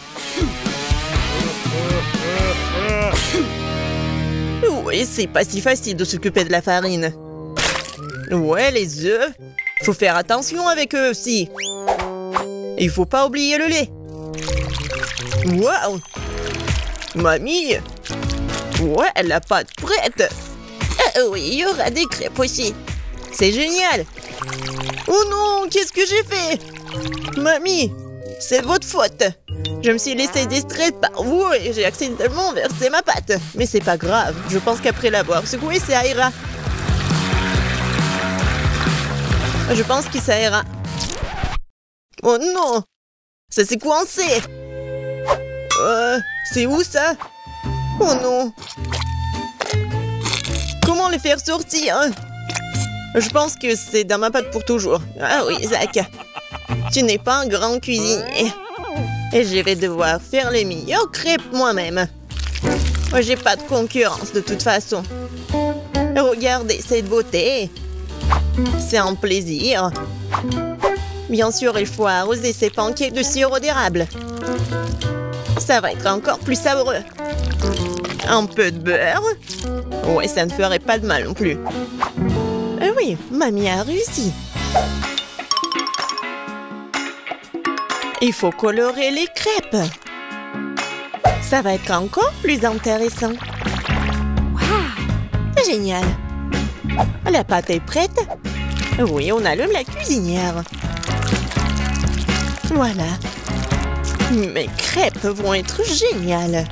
Oui, c'est pas si facile de s'occuper de la farine. Ouais, les œufs. Faut faire attention avec eux aussi. Il faut pas oublier le lait. Waouh! Mamie! Ouais, la pâte prête. Oui, il y aura des crêpes aussi. C'est génial! Oh non, qu'est-ce que j'ai fait? Mamie, c'est votre faute. Je me suis laissé distraire par vous et j'ai accidentellement versé ma pâte. Mais c'est pas grave, je pense qu'après l'avoir secoué, ça ira. Je pense que ça ira. Oh non! Ça s'est coincé! C'est où ça? Oh non! Comment les faire sortir? Je pense que c'est dans ma pâte pour toujours. Ah oui, Zach. Tu n'es pas un grand cuisinier. Et je vais devoir faire les meilleures crêpes moi-même. J'ai pas de concurrence de toute façon. Regardez cette beauté. C'est un plaisir. Bien sûr, il faut arroser ces pancakes de sirop d'érable. Ça va être encore plus savoureux. Un peu de beurre. Ouais, ça ne ferait pas de mal non plus. Oui, mamie a réussi. Il faut colorer les crêpes. Ça va être encore plus intéressant. Wow! Génial. La pâte est prête. Oui, on allume la cuisinière. Voilà. Mes crêpes vont être géniales.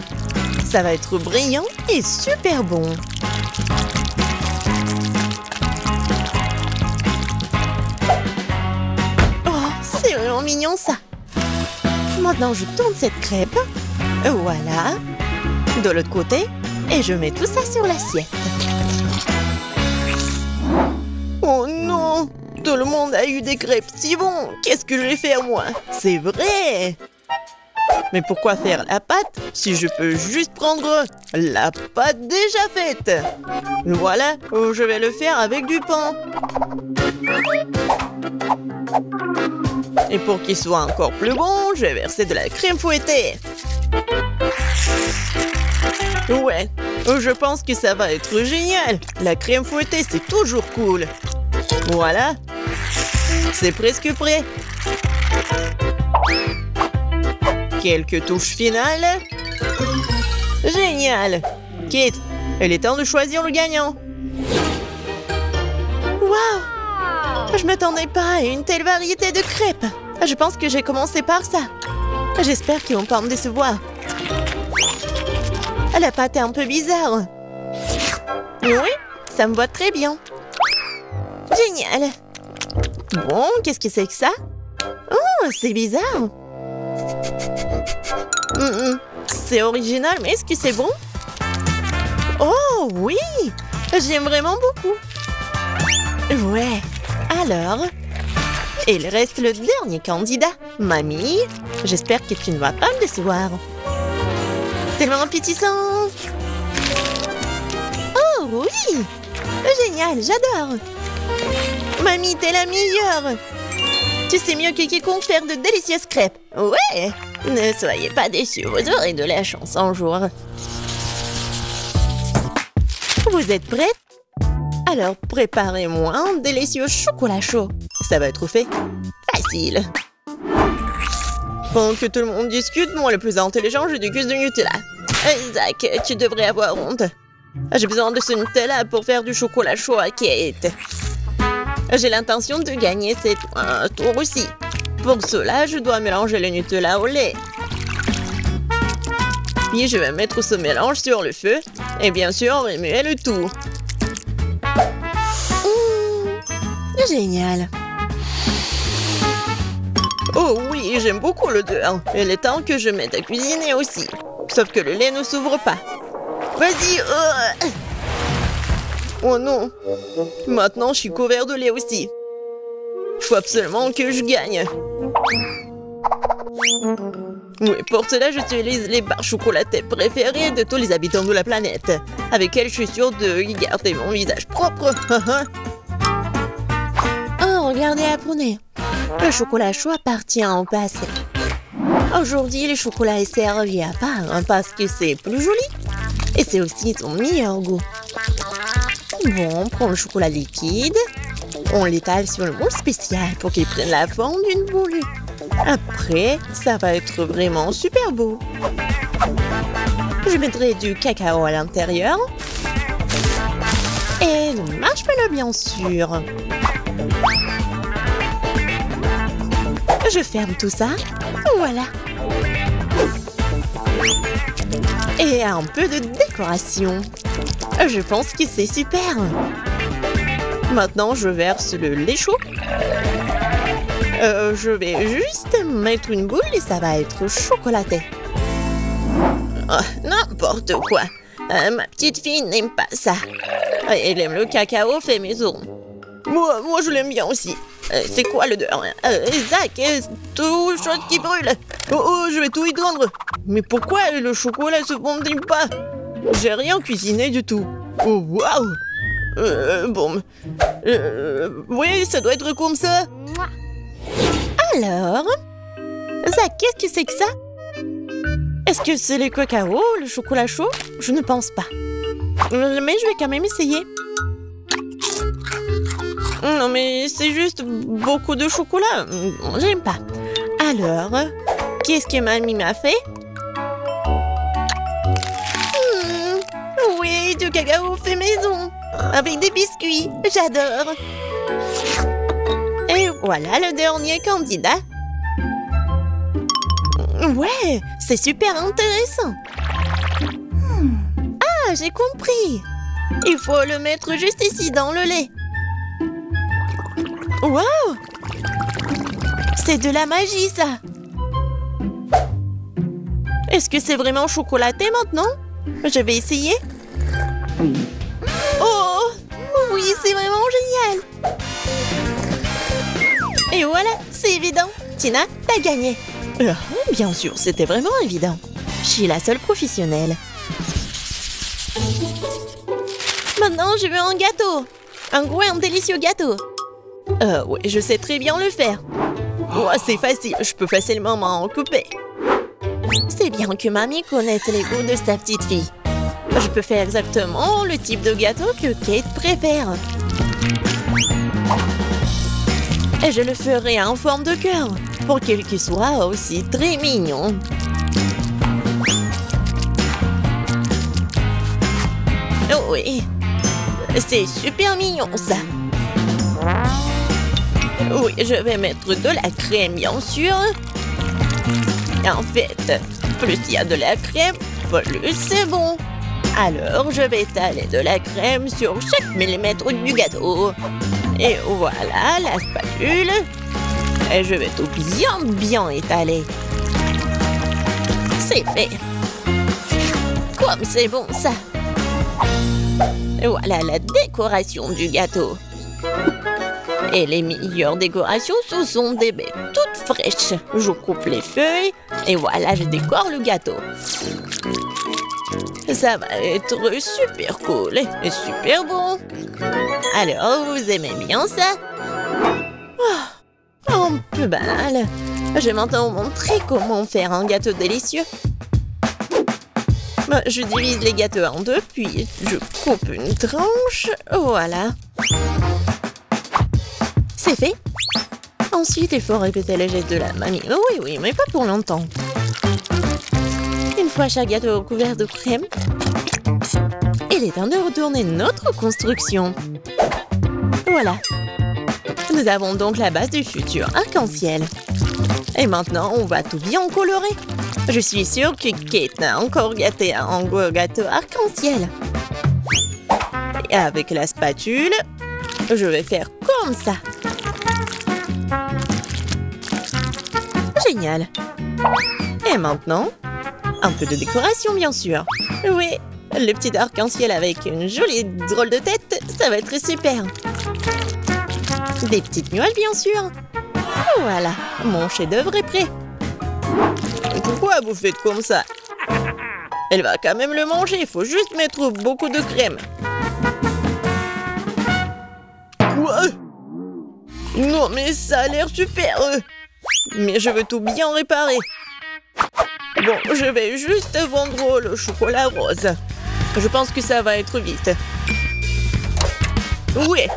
Ça va être brillant et super bon. Oh, c'est vraiment mignon ça. Maintenant, je tourne cette crêpe. Voilà. De l'autre côté. Et je mets tout ça sur l'assiette. Oh non! Tout le monde a eu des crêpes si bons. Qu'est-ce que je vais faire moi? C'est vrai! Mais pourquoi faire la pâte si je peux juste prendre la pâte déjà faite? Voilà, je vais le faire avec du pain. Et pour qu'il soit encore plus bon, je vais verser de la crème fouettée. Ouais, je pense que ça va être génial. La crème fouettée, c'est toujours cool. Voilà. C'est presque prêt. Quelques touches finales. Génial. Kate, il est temps de choisir le gagnant. Waouh! Je m'attendais pas à une telle variété de crêpes. Je pense que j'ai commencé par ça. J'espère qu'ils vont pas me décevoir. La pâte est un peu bizarre. Oui, ça me va très bien. Génial. Bon, qu'est-ce que c'est que ça? Oh, c'est bizarre. C'est original, mais est-ce que c'est bon? Oh, oui! J'aime vraiment beaucoup. Ouais. Alors, il reste le dernier candidat. Mamie, j'espère que tu ne vas pas me décevoir. Tellement appétissant. Oh, oui! Génial, j'adore. Mamie, t'es la meilleure. Tu sais mieux que quiconque faire de délicieuses crêpes. Ouais! Ne soyez pas déçus, vous aurez de la chance un jour. Vous êtes prêtes? Alors préparez-moi un délicieux chocolat chaud. Ça va être fait facile. Pendant que tout le monde discute, moi le plus intelligent, je déguste du Nutella. Zach, tu devrais avoir honte. J'ai besoin de ce Nutella pour faire du chocolat chaud à Kate. J'ai l'intention de gagner cette tour aussi. Pour cela, je dois mélanger le Nutella au lait. Puis je vais mettre ce mélange sur le feu et bien sûr remuer le tout. Génial. Oh oui, j'aime beaucoup l'odeur. Il est temps que je mette à cuisiner aussi. Sauf que le lait ne s'ouvre pas. Vas-y. Oh non. Maintenant, je suis couvert de lait aussi. Il faut absolument que je gagne. Oui, pour cela, j'utilise les barres chocolatées préférées de tous les habitants de la planète, avec elles, je suis sûre de garder mon visage propre. Oh, regardez la prunée. Le chocolat chaud appartient au passé. Aujourd'hui, le chocolat est servi à part parce que c'est plus joli. Et c'est aussi son meilleur goût. Bon, on prend le chocolat liquide. On l'étale sur le moule spécial pour qu'il prenne la forme d'une boule. Après, ça va être vraiment super beau. Je mettrai du cacao à l'intérieur. Et le marshmallow, bien sûr. Je ferme tout ça. Voilà. Et un peu de décoration. Je pense que c'est super. Maintenant, je verse le lait chaud. Je vais juste mettre une boule et ça va être chocolaté. Oh, n'importe quoi. Ma petite fille n'aime pas ça. Elle aime le cacao fait maison. Moi je l'aime bien aussi. C'est quoi l'odeur? Zach, tout chose qui brûle. Oh, je vais tout étendre. Mais pourquoi le chocolat se fondit pas? J'ai rien cuisiné du tout. Oh, waouh! Bon. Oui, ça doit être comme ça. Alors? Zach, qu'est-ce que c'est que ça? Est-ce que c'est le cacao, le chocolat chaud? Je ne pense pas. Mais je vais quand même essayer. Non, mais c'est juste beaucoup de chocolat. J'aime pas. Alors, qu'est-ce que mamie m'a fait? Oui, du cacao fait maison. Avec des biscuits. J'adore. Et voilà le dernier candidat. Ouais, c'est super intéressant. Ah, j'ai compris. Il faut le mettre juste ici dans le lait. Wow! C'est de la magie, ça. Est-ce que c'est vraiment chocolaté maintenant? Je vais essayer. Oh! Oui, c'est vraiment génial. Et voilà, c'est évident. Tina, t'as gagné. Bien sûr, c'était vraiment évident. Je suis la seule professionnelle. Maintenant, je veux un gâteau. Un gros et un délicieux gâteau. Oui, je sais très bien le faire. Oh, c'est facile, je peux facilement m'en occuper. C'est bien que mamie connaisse les goûts de sa petite fille. Je peux faire exactement le type de gâteau que Kate préfère. Et je le ferai en forme de cœur, pour qu'il soit aussi très mignon. Oh oui, c'est super mignon ça. Oui, je vais mettre de la crème, bien sûr. En fait, plus il y a de la crème, plus c'est bon. Alors, je vais étaler de la crème sur chaque millimètre du gâteau. Et voilà la spatule. Et je vais tout bien étaler. C'est fait. Comme c'est bon ça. Et voilà la décoration du gâteau. Et les meilleures décorations, ce sont des baies toutes fraîches. Je coupe les feuilles et voilà, je décore le gâteau. Ça va être super cool et super bon. Alors, vous aimez bien ça? Oh, un peu banal. Je vais maintenant vous montrer comment faire un gâteau délicieux. Je divise les gâteaux en deux, puis je coupe une tranche. Voilà. C'est fait. Ensuite, il faut répéter les gestes de la mamie. Oui, mais pas pour longtemps. Une fois chaque gâteau couvert de crème, il est temps de retourner notre construction. Voilà. Nous avons donc la base du futur arc-en-ciel. Et maintenant, on va tout bien colorer. Je suis sûre que Kate n'a encore gâté un gros gâteau arc-en-ciel. Et avec la spatule, je vais faire comme ça. Génial. Et maintenant, un peu de décoration, bien sûr. Oui, le petit arc-en-ciel avec une jolie drôle de tête, ça va être super. Des petites nuages, bien sûr. Voilà, mon chef-d'œuvre est prêt. Pourquoi vous faites comme ça? Elle va quand même le manger, il faut juste mettre beaucoup de crème. Quoi? Non, mais ça a l'air super. Mais je veux tout bien réparer. Bon, je vais juste vendre le chocolat rose. Je pense que ça va être vite. Ouais.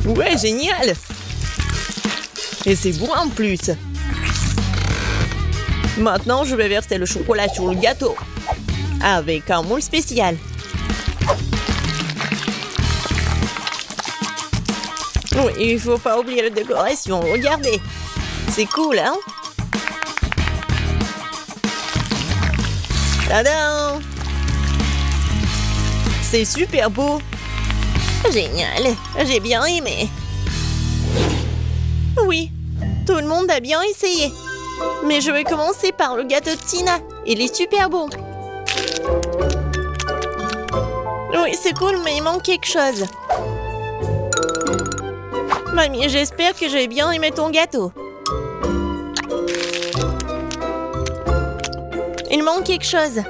Ouais, génial. Et c'est bon en plus. Maintenant, je vais verser le chocolat sur le gâteau. Avec un moule spécial. Oui, il faut pas oublier la décoration. Regardez. C'est cool, hein? Tadam! C'est super beau. Génial. J'ai bien aimé. Oui, tout le monde a bien essayé. Mais je vais commencer par le gâteau de Tina. Il est super beau. Oui, c'est cool, mais il manque quelque chose. Mamie, j'espère que j'ai bien aimé ton gâteau. Il manque quelque chose.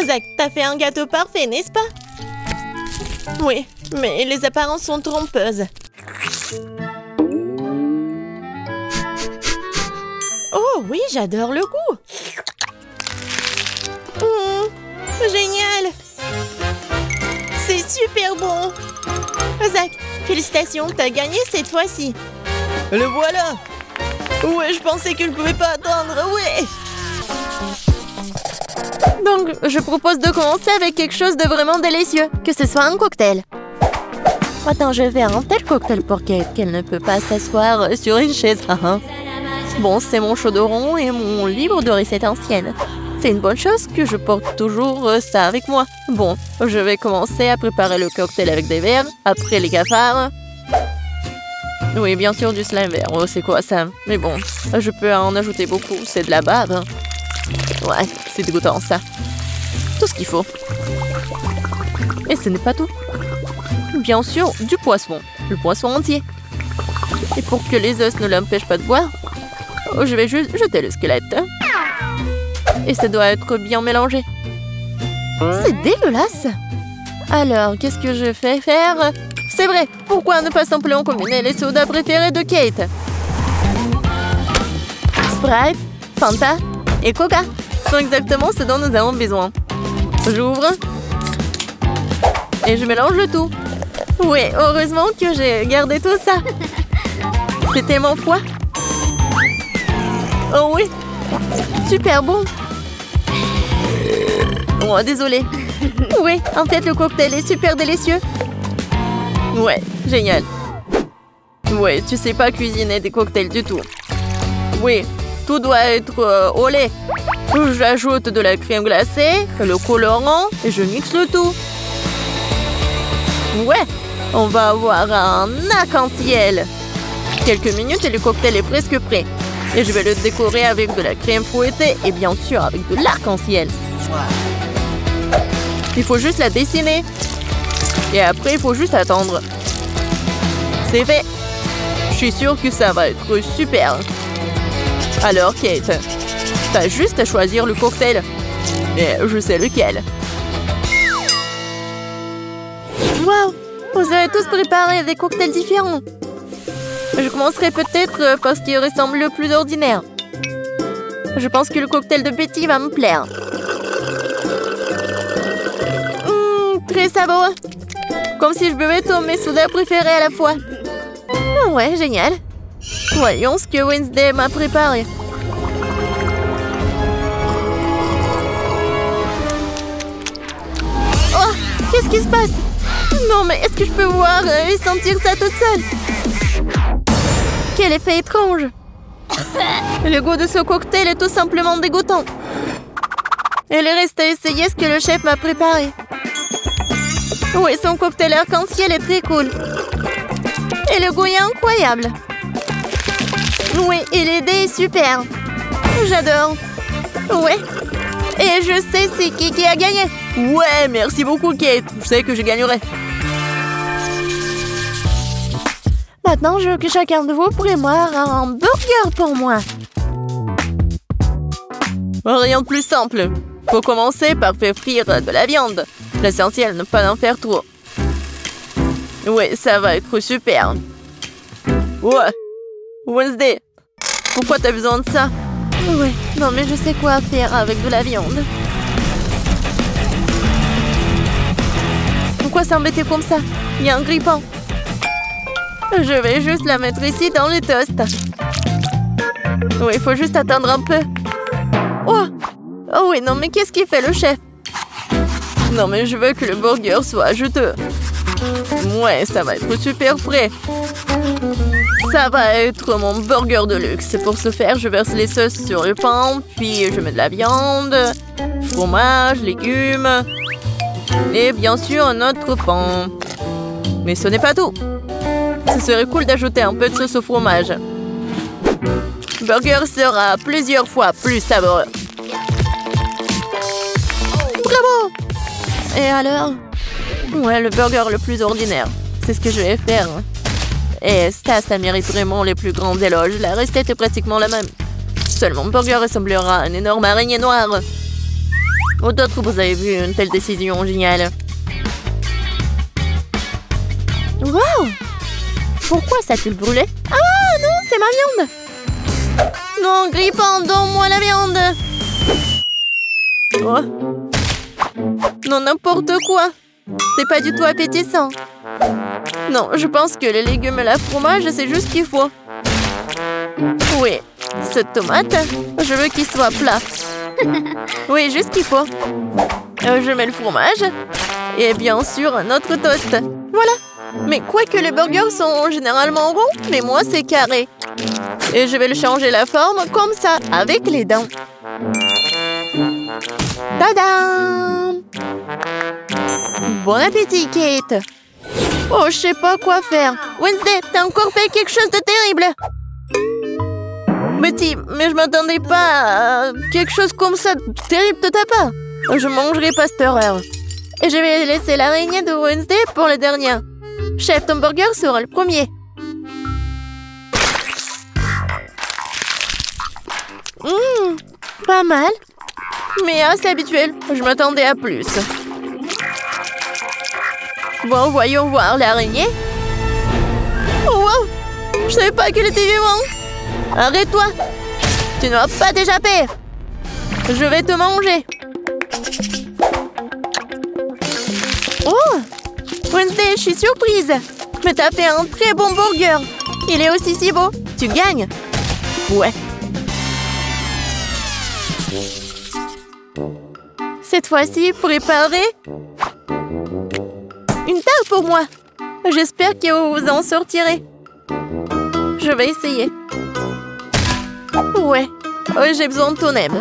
Zach, t'as fait un gâteau parfait, n'est-ce pas? Oui, mais les apparences sont trompeuses. Oh oui, j'adore le goût. Génial. C'est super bon. Zach, félicitations, t'as gagné cette fois-ci. Le voilà. Ouais, je pensais qu'il ne pouvait pas attendre, ouais. Donc, je propose de commencer avec quelque chose de vraiment délicieux. Que ce soit un cocktail. Attends, je vais faire un tel cocktail pour Kate qu'elle ne peut pas s'asseoir sur une chaise. Bon, c'est mon chaudron et mon livre de recettes anciennes. C'est une bonne chose que je porte toujours ça avec moi. Bon, je vais commencer à préparer le cocktail avec des verres, après les cafards. Oui, bien sûr, du slime vert. Oh, c'est quoi ça? Mais bon, je peux en ajouter beaucoup. C'est de la bave. Ouais, c'est dégoûtant ça. Tout ce qu'il faut. Et ce n'est pas tout. Bien sûr, du poisson. Le poisson entier. Et pour que les os ne l'empêchent pas de boire, je vais juste jeter le squelette. Et ça doit être bien mélangé. C'est dégueulasse. Alors, qu'est-ce que je fais faire? C'est vrai, pourquoi ne pas simplement combiner les sodas préférés de Kate? Sprite, Fanta et Coca sont exactement ce dont nous avons besoin. J'ouvre. Et je mélange le tout. Oui, heureusement que j'ai gardé tout ça. C'est tellement froid. Oh oui, super bon. Oh, désolé. Oui, en fait, le cocktail est super délicieux. Ouais, génial. Ouais, tu sais pas cuisiner des cocktails du tout. Oui, tout doit être au lait. J'ajoute de la crème glacée, le colorant et je mixe le tout. Ouais, on va avoir un arc-en-ciel. Quelques minutes et le cocktail est presque prêt. Et je vais le décorer avec de la crème fouettée et bien sûr avec de l'arc-en-ciel. Il faut juste la dessiner. Et après, il faut juste attendre. C'est fait. Je suis sûre que ça va être super. Alors, Kate, t'as juste à choisir le cocktail. Et je sais lequel. Waouh! Vous avez tous préparé des cocktails différents. Je commencerai peut-être par ce qui ressemble le plus ordinaire. Je pense que le cocktail de Betty va me plaire. Très savoureux. Comme si je buvais tous mes sodas préférés à la fois. Ouais, génial. Voyons ce que Wednesday m'a préparé. Oh, qu'est-ce qui se passe? Non, mais est-ce que je peux voir et sentir ça toute seule? Quel effet étrange. Le goût de ce cocktail est tout simplement dégoûtant. Il reste à essayer ce que le chef m'a préparé. Oui, son cocktail arc-en-ciel est très cool. Et le goût est incroyable. Oui, et l'idée est super. J'adore. Ouais. Et je sais c'est qui a gagné. Ouais, merci beaucoup Kate. Je sais que je gagnerai. Maintenant, je veux que chacun de vous prépare un burger pour moi. Rien de plus simple. Faut commencer par faire frire de la viande. L'essentiel, ne pas en faire trop. Ouais, ça va être super. Ouais. Wednesday, pourquoi t'as besoin de ça? Ouais, non mais je sais quoi faire avec de la viande. Pourquoi s'embêter comme ça? Il y a un grille-pain. Je vais juste la mettre ici dans le toast. Oui, il faut juste attendre un peu. Oh! Oh oui, non, mais qu'est-ce qu'il fait le chef? Non, mais je veux que le burger soit juteux. Ouais, ça va être super frais. Ça va être mon burger de luxe. Pour ce faire, je verse les sauces sur le pain, puis je mets de la viande, fromage, légumes et bien sûr un autre pain. Mais ce n'est pas tout. Ce serait cool d'ajouter un peu de sauce au fromage. Le burger sera plusieurs fois plus savoureux. Bravo! Et alors? Ouais, le burger le plus ordinaire. C'est ce que je vais faire. Et ça mérite vraiment les plus grands éloges. La recette est pratiquement la même. Seulement, mon burger ressemblera à une énorme araignée noire. Ou d'autres, vous avez vu une telle décision géniale. Wow! Pourquoi ça a-t-il brûlé? Ah non, c'est ma viande! Non, grille-pain, donne-moi la viande! Oh. Non, n'importe quoi! C'est pas du tout appétissant. Non, je pense que les légumes et le fromage, c'est juste ce qu'il faut. Oui, cette tomate, je veux qu'il soit plat. Oui, juste ce qu'il faut. Je mets le fromage et bien sûr un autre toast. Voilà. Mais quoique les burgers sont généralement ronds, mais moi c'est carré. Et je vais le changer la forme comme ça, avec les dents. Tadam! Bon appétit, Kate! Oh, je sais pas quoi faire. Wednesday, t'as encore fait quelque chose de terrible! Betty, mais je m'attendais pas à quelque chose comme ça de terrible de ta part. Je mangerai pas cette horreur. Et je vais laisser l'araignée de Wednesday pour le dernier. Chef, ton burger sera le premier. Pas mal. Mais assez habituel. Je m'attendais à plus. Bon, voyons voir l'araignée. Oh, wow! Je savais pas qu'elle était vivante. Arrête-toi. Tu ne vas pas t'échapper. Je vais te manger. Oh! Wednesday, je suis surprise. Mais t'as fait un très bon burger. Il est aussi si beau. Tu gagnes. Ouais. Cette fois-ci, préparez une tarte pour moi. J'espère que vous en sortirez. Je vais essayer. Ouais, j'ai besoin de ton aide.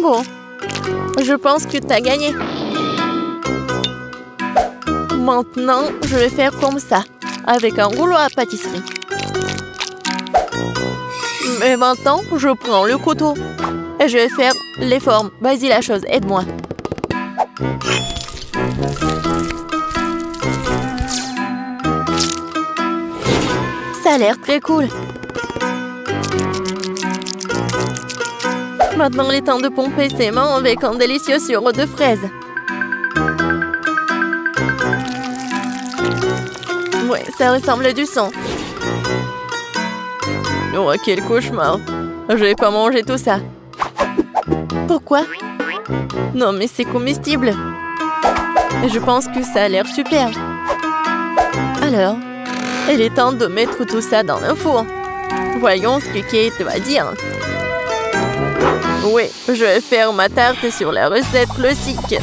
Bon, je pense que t'as gagné. Maintenant, je vais faire comme ça, avec un rouleau à pâtisserie. Mais maintenant, je prends le couteau et je vais faire les formes. Vas-y la chose, aide-moi. Ça a l'air très cool. Maintenant, il est temps de pomper ses mains avec un délicieux sirop de fraises. Ouais, ça ressemble à du sang. Oh, quel cauchemar. Je vais pas manger tout ça. Pourquoi? Non, mais c'est comestible. Je pense que ça a l'air super. Alors, il est temps de mettre tout ça dans un four. Voyons ce que Kate va dire. Oui, je vais faire ma tarte sur la recette classique.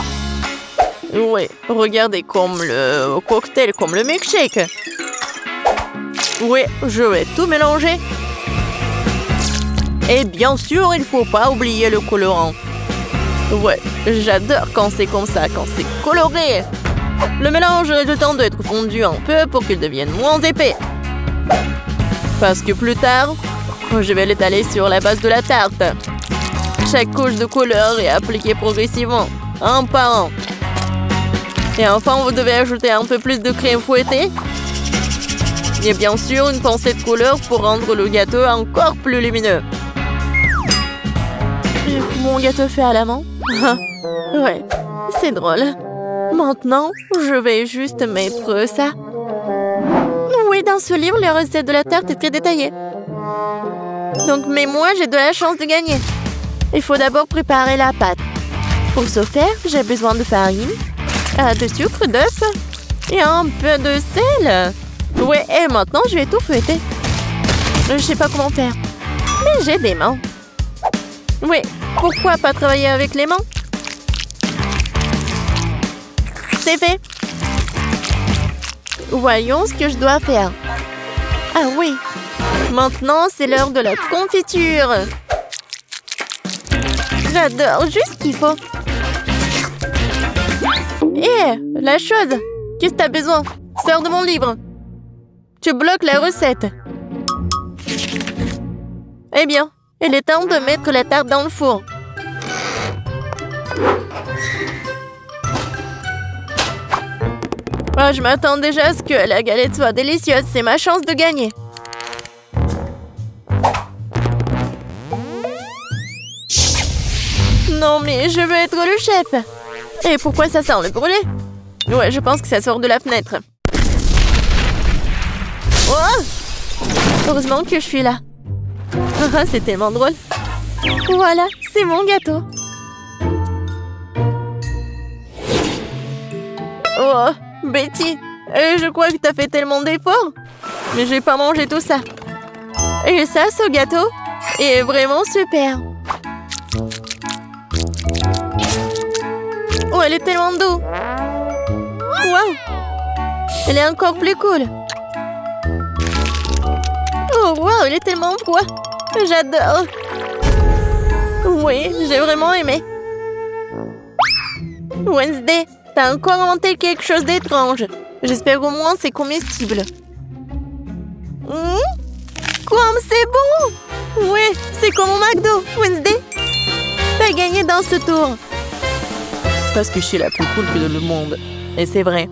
Oui, regardez comme le cocktail, comme le milkshake. Oui, je vais tout mélanger. Et bien sûr, il ne faut pas oublier le colorant. Ouais, j'adore quand c'est comme ça, quand c'est coloré. Le mélange a le temps d'être fondu un peu pour qu'il devienne moins épais. Parce que plus tard, je vais l'étaler sur la base de la tarte. Chaque couche de couleur est appliquée progressivement, un par un. Et enfin, vous devez ajouter un peu plus de crème fouettée. Et bien sûr, une pincée de couleur pour rendre le gâteau encore plus lumineux. Mon gâteau fait à la main? Ouais, c'est drôle. Maintenant, je vais juste mettre ça. Oui, dans ce livre, la recette de la tarte est très détaillée. Donc, mais moi, j'ai de la chance de gagner. Il faut d'abord préparer la pâte. Pour ce faire, j'ai besoin de farine, de sucre, d'œufs et un peu de sel. Ouais, et maintenant je vais tout fouetter. Je sais pas comment faire, mais j'ai des mains. Oui, pourquoi pas travailler avec les mains? C'est fait. Voyons ce que je dois faire. Ah oui, maintenant c'est l'heure de la confiture. J'adore, juste ce qu'il faut. Hé, la chose. Qu'est-ce que t'as besoin? Sors de mon livre. Tu bloques la recette. Eh bien, il est temps de mettre la tarte dans le four. Oh, je m'attends déjà à ce que la galette soit délicieuse. C'est ma chance de gagner. Non, mais je veux être le chef. Et pourquoi ça sent le brûlé? Ouais, je pense que ça sort de la fenêtre. Oh! Heureusement que je suis là. Ah, c'est tellement drôle. Voilà, c'est mon gâteau. Oh, Betty, je crois que t'as fait tellement d'efforts. Mais j'ai pas mangé tout ça. Et ça, ce gâteau est vraiment super. Oh, elle est tellement douce. Waouh! Elle est encore plus cool. Oh, waouh, elle est tellement froid. J'adore. Oui, j'ai vraiment aimé. Wednesday, t'as encore inventé quelque chose d'étrange. J'espère au moins c'est comestible. Comme c'est bon! Oui, c'est comme au McDo, Wednesday. T'as gagné dans ce tour. Parce que je suis la plus cool que le monde. Et c'est vrai.